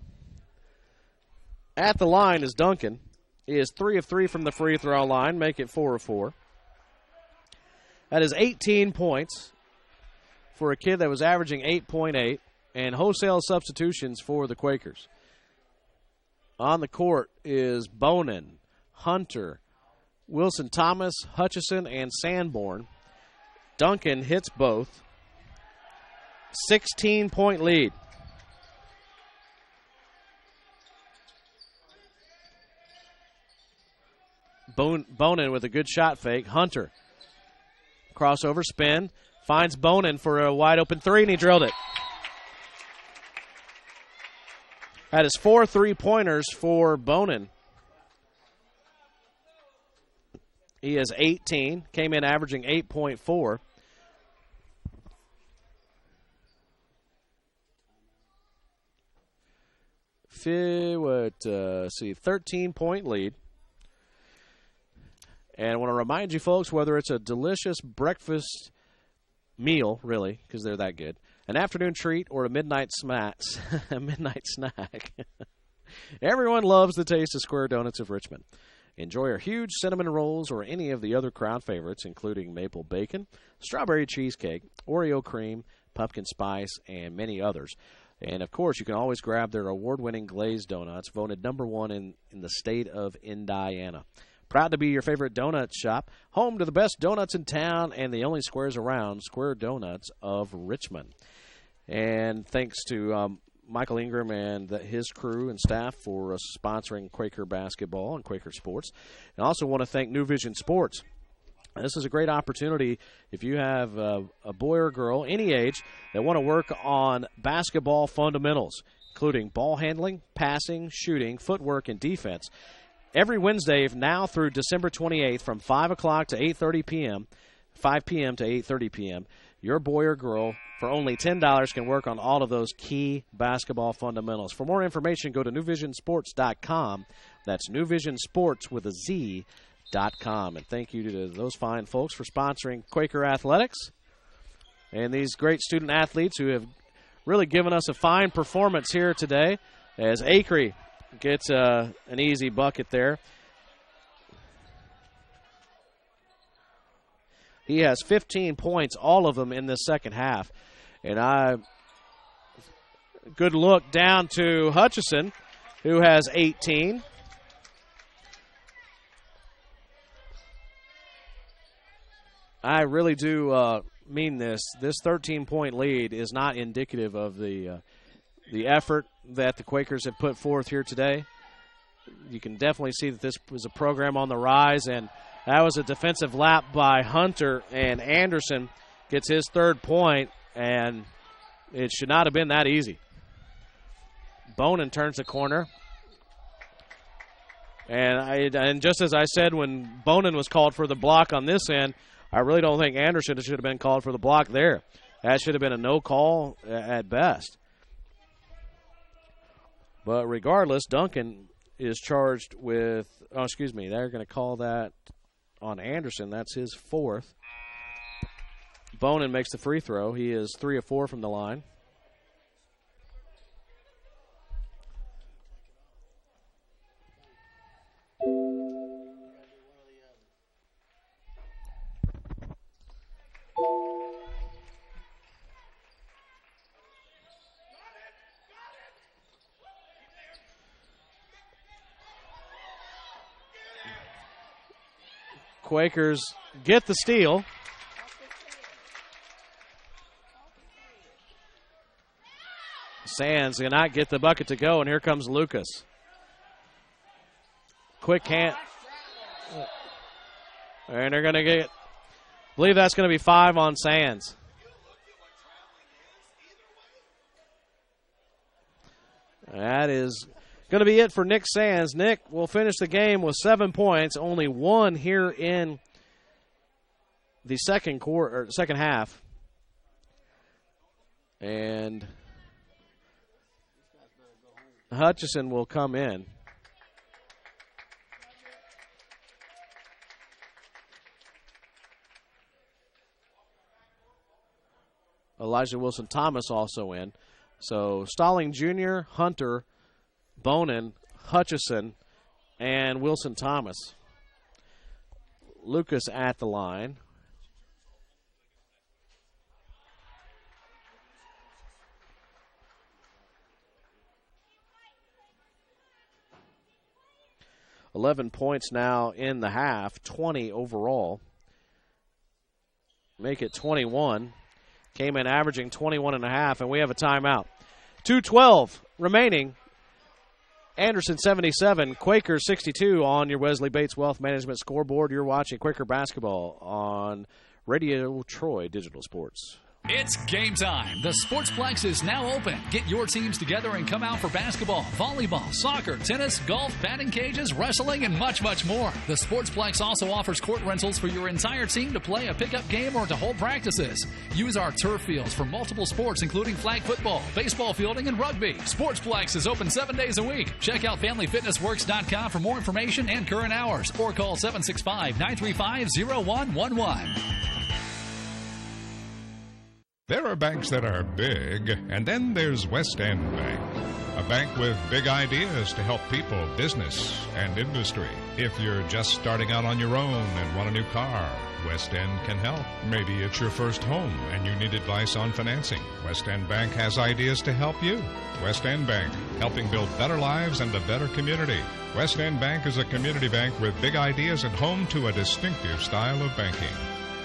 At the line is Duncan. He is 3 of 3 from the free throw line, make it 4 of 4. That is 18 points for a kid that was averaging 8.8, and wholesale substitutions for the Quakers. On the court is Bonin, Hunter, Wilson Thomas, Hutchison, and Sanborn. Duncan hits both. 16-point lead. Bonin with a good shot fake. Hunter. Crossover spin. Finds Bonin for a wide-open 3, and he drilled it. That is 4 3-pointers for Bonin. He has 18. Came in averaging 8.4. See, 13-point lead. And I want to remind you folks, whether it's a delicious breakfast meal, really, because they're that good, an afternoon treat, or a midnight snack, everyone loves the taste of Square Donuts of Richmond. Enjoy our huge cinnamon rolls or any of the other crowd favorites, including maple bacon, strawberry cheesecake, Oreo cream, pumpkin spice, and many others. And, of course, you can always grab their award-winning glazed donuts, voted #1 in the state of Indiana. Proud to be your favorite donut shop, home to the best donuts in town and the only squares around, Square Donuts of Richmond. And thanks to Michael Ingram and his crew and staff for sponsoring Quaker basketball and Quaker sports. And I also want to thank New Vision Sports. This is a great opportunity if you have a boy or girl, any age, that want to work on basketball fundamentals, including ball handling, passing, shooting, footwork, and defense. Every Wednesday now through December 28th from 5 o'clock to 8:30 p.m., 5 p.m. to 8:30 p.m., your boy or girl, for only $10, can work on all of those key basketball fundamentals. For more information, go to newvisionsports.com. That's newvisionsports with a Z.com. And thank you to those fine folks for sponsoring Quaker Athletics. and these great student athletes who have really given us a fine performance here today, as Acree gets an easy bucket there. He has 15 points, all of them in the second half. And good look down to Hutchison, who has 18. I really do mean this. This 13-point lead is not indicative of the effort that the Quakers have put forth here today. You can definitely see that this was a program on the rise, and that was a defensive lap by Hunter, and Anderson gets his third point, and it should not have been that easy. Bonin turns the corner. And just as I said when Bonin was called for the block on this end, I really don't think Anderson should have been called for the block there. That should have been a no call at best. But regardless, Duncan is charged with, they're going to call that on Anderson. That's his fourth. Bonin makes the free throw. He is 3 of 4 from the line. Quakers get the steal. Sands cannot get the bucket to go, and here comes Lucas. Quick hand. And they're going to I believe that's going to be 5 on Sands. That is going to be it for Nick Sands. Nick will finish the game with 7 points, only 1 here in the second half. And Hutchison will come in. Elijah Wilson-Thomas also in. So Stalling Jr., Hunter, Bonin, Hutchison, and Wilson-Thomas. Lucas at the line. $11 points now in the half, 20 overall. Make it 21. Came in averaging 21.5, and we have a timeout. 2:12 remaining. Anderson 77, Quaker 62 on your Wesley Bates Wealth Management scoreboard. You're watching Quaker basketball on Radio Troy Digital Sports. It's game time. The Sportsplex is now open. Get your teams together and come out for basketball, volleyball, soccer, tennis, golf, batting cages, wrestling, and much, much more. The Sportsplex also offers court rentals for your entire team to play a pickup game or to hold practices. Use our turf fields for multiple sports, including flag football, baseball fielding, and rugby. Sportsplex is open 7 days a week. Check out FamilyFitnessWorks.com for more information and current hours, or call 765-935-0111. There are banks that are big, and then there's West End Bank. A bank with big ideas to help people, business, and industry. If you're just starting out on your own and want a new car, West End can help. Maybe it's your first home and you need advice on financing. West End Bank has ideas to help you. West End Bank, helping build better lives and a better community. West End Bank is a community bank with big ideas and home to a distinctive style of banking.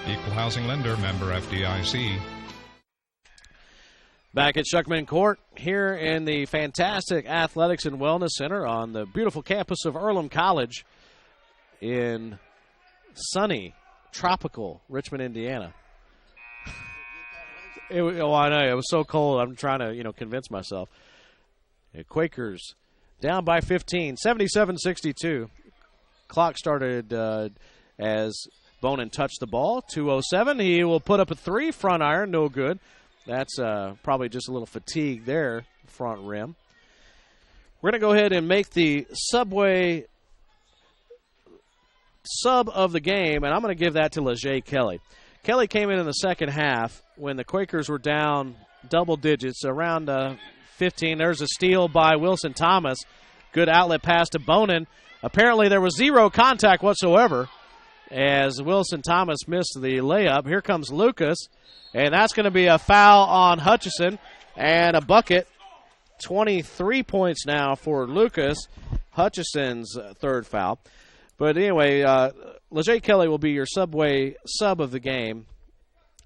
Equal housing lender, member FDIC. Back at Shuckman Court here in the fantastic Athletics and Wellness Center on the beautiful campus of Earlham College in sunny, tropical Richmond, Indiana. I know. It was so cold. I'm trying to, convince myself. The Quakers down by 15, 77-62. Clock started as Bonin touched the ball. 2:07. He will put up a 3, front iron, no good. That's probably just a little fatigue there, front rim. We're going to go ahead and make the Subway sub of the game, and I'm going to give that to LeJay Kelly. Kelly came in the second half when the Quakers were down double digits, around 15. There's a steal by Wilson Thomas. Good outlet pass to Bonin. Apparently there was zero contact whatsoever as Wilson Thomas missed the layup. Here comes Lucas, and that's going to be a foul on Hutchison and a bucket. 23 points now for Lucas, Hutchison's third foul. But anyway, LeJay Kelly will be your sub of the game.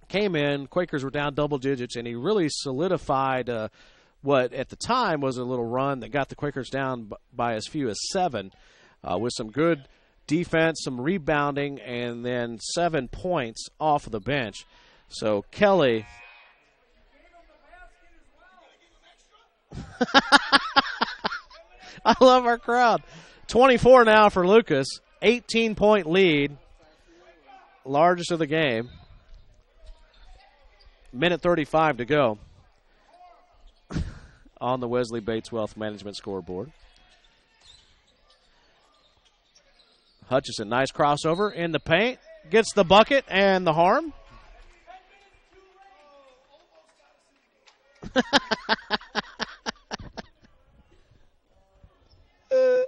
Came in, Quakers were down double digits, and he really solidified what at the time was a little run that got the Quakers down by as few as 7 with some good defense, some rebounding, and then 7 points off of the bench. So Kelly... I love our crowd. 24 now for Lucas. 18-point lead. Largest of the game. Minute 35 to go on the Wesley Bates Wealth Management scoreboard. Hutchison, nice crossover in the paint. Gets the bucket and the harm. Uh,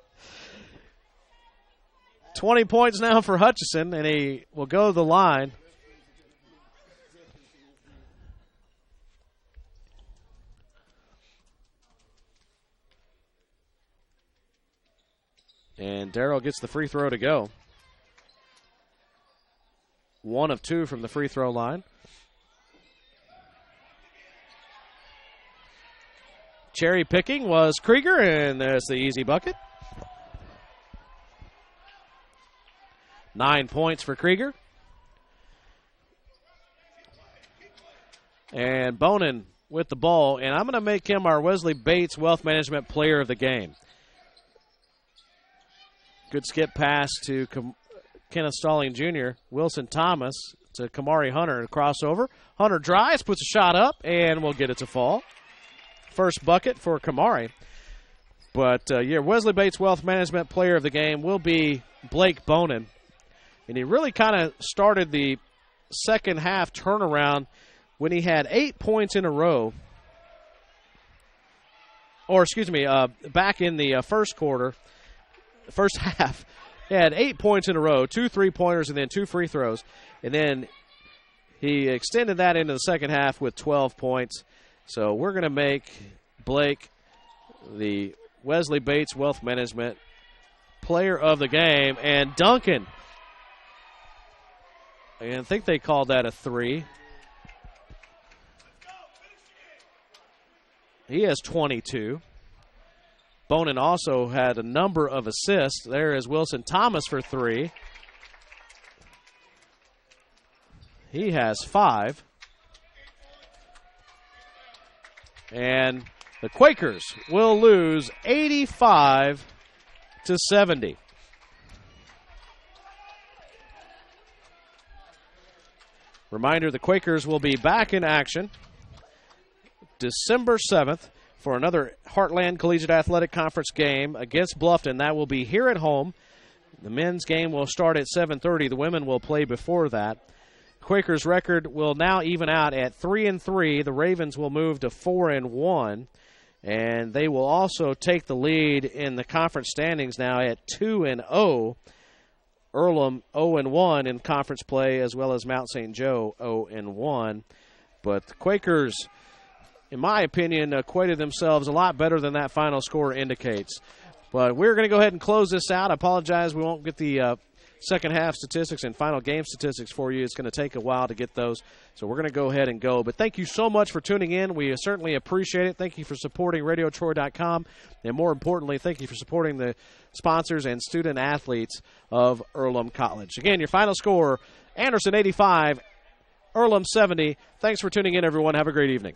20 points now for Hutchison, and he will go to the line. And Darrell gets the free throw to go. 1 of 2 from the free throw line. Cherry picking was Krieger, and there's the easy bucket. 9 points for Krieger. And Bonin with the ball, and I'm going to make him our Wesley Bates Wealth Management Player of the Game. Good skip pass to Kenneth Stalling Jr. Wilson Thomas to Kamari Hunter. Crossover. Hunter drives, puts a shot up, and will get it to fall. First bucket for Kamari. But, Wesley Bates Wealth Management Player of the Game will be Blake Bonin. And he really kind of started the second half turnaround when he had 8 points in a row. Back in the first half, he had 8 points in a row, 2 3-pointers and then 2 free throws. And then he extended that into the second half with 12 points. So we're going to make Blake the Wesley Bates Wealth Management Player of the Game. And Duncan, I think they called that a 3. He has 22. Bonin also had a number of assists. There is Wilson Thomas for 3. He has 5. And the Quakers will lose 85-70. Reminder, the Quakers will be back in action December 7th for another Heartland Collegiate Athletic Conference game against Bluffton. That will be here at home. The men's game will start at 7:30. The women will play before that. Quakers' record will now even out at 3-3. The Ravens will move to 4-1, and they will also take the lead in the conference standings now at 2-0. Earlham 0-1 in conference play, as well as Mount St. Joe 0-1. But the Quakers, in my opinion, acquitted themselves a lot better than that final score indicates. But we're going to go ahead and close this out. I apologize, we won't get the second half statistics and final game statistics for you. It's going to take a while to get those, so we're going to go ahead and go. But thank you so much for tuning in. We certainly appreciate it. Thank you for supporting RadioTroy.com, and more importantly, thank you for supporting the sponsors and student athletes of Earlham College. Again, your final score, Anderson 85, Earlham 70. Thanks for tuning in, everyone. Have a great evening.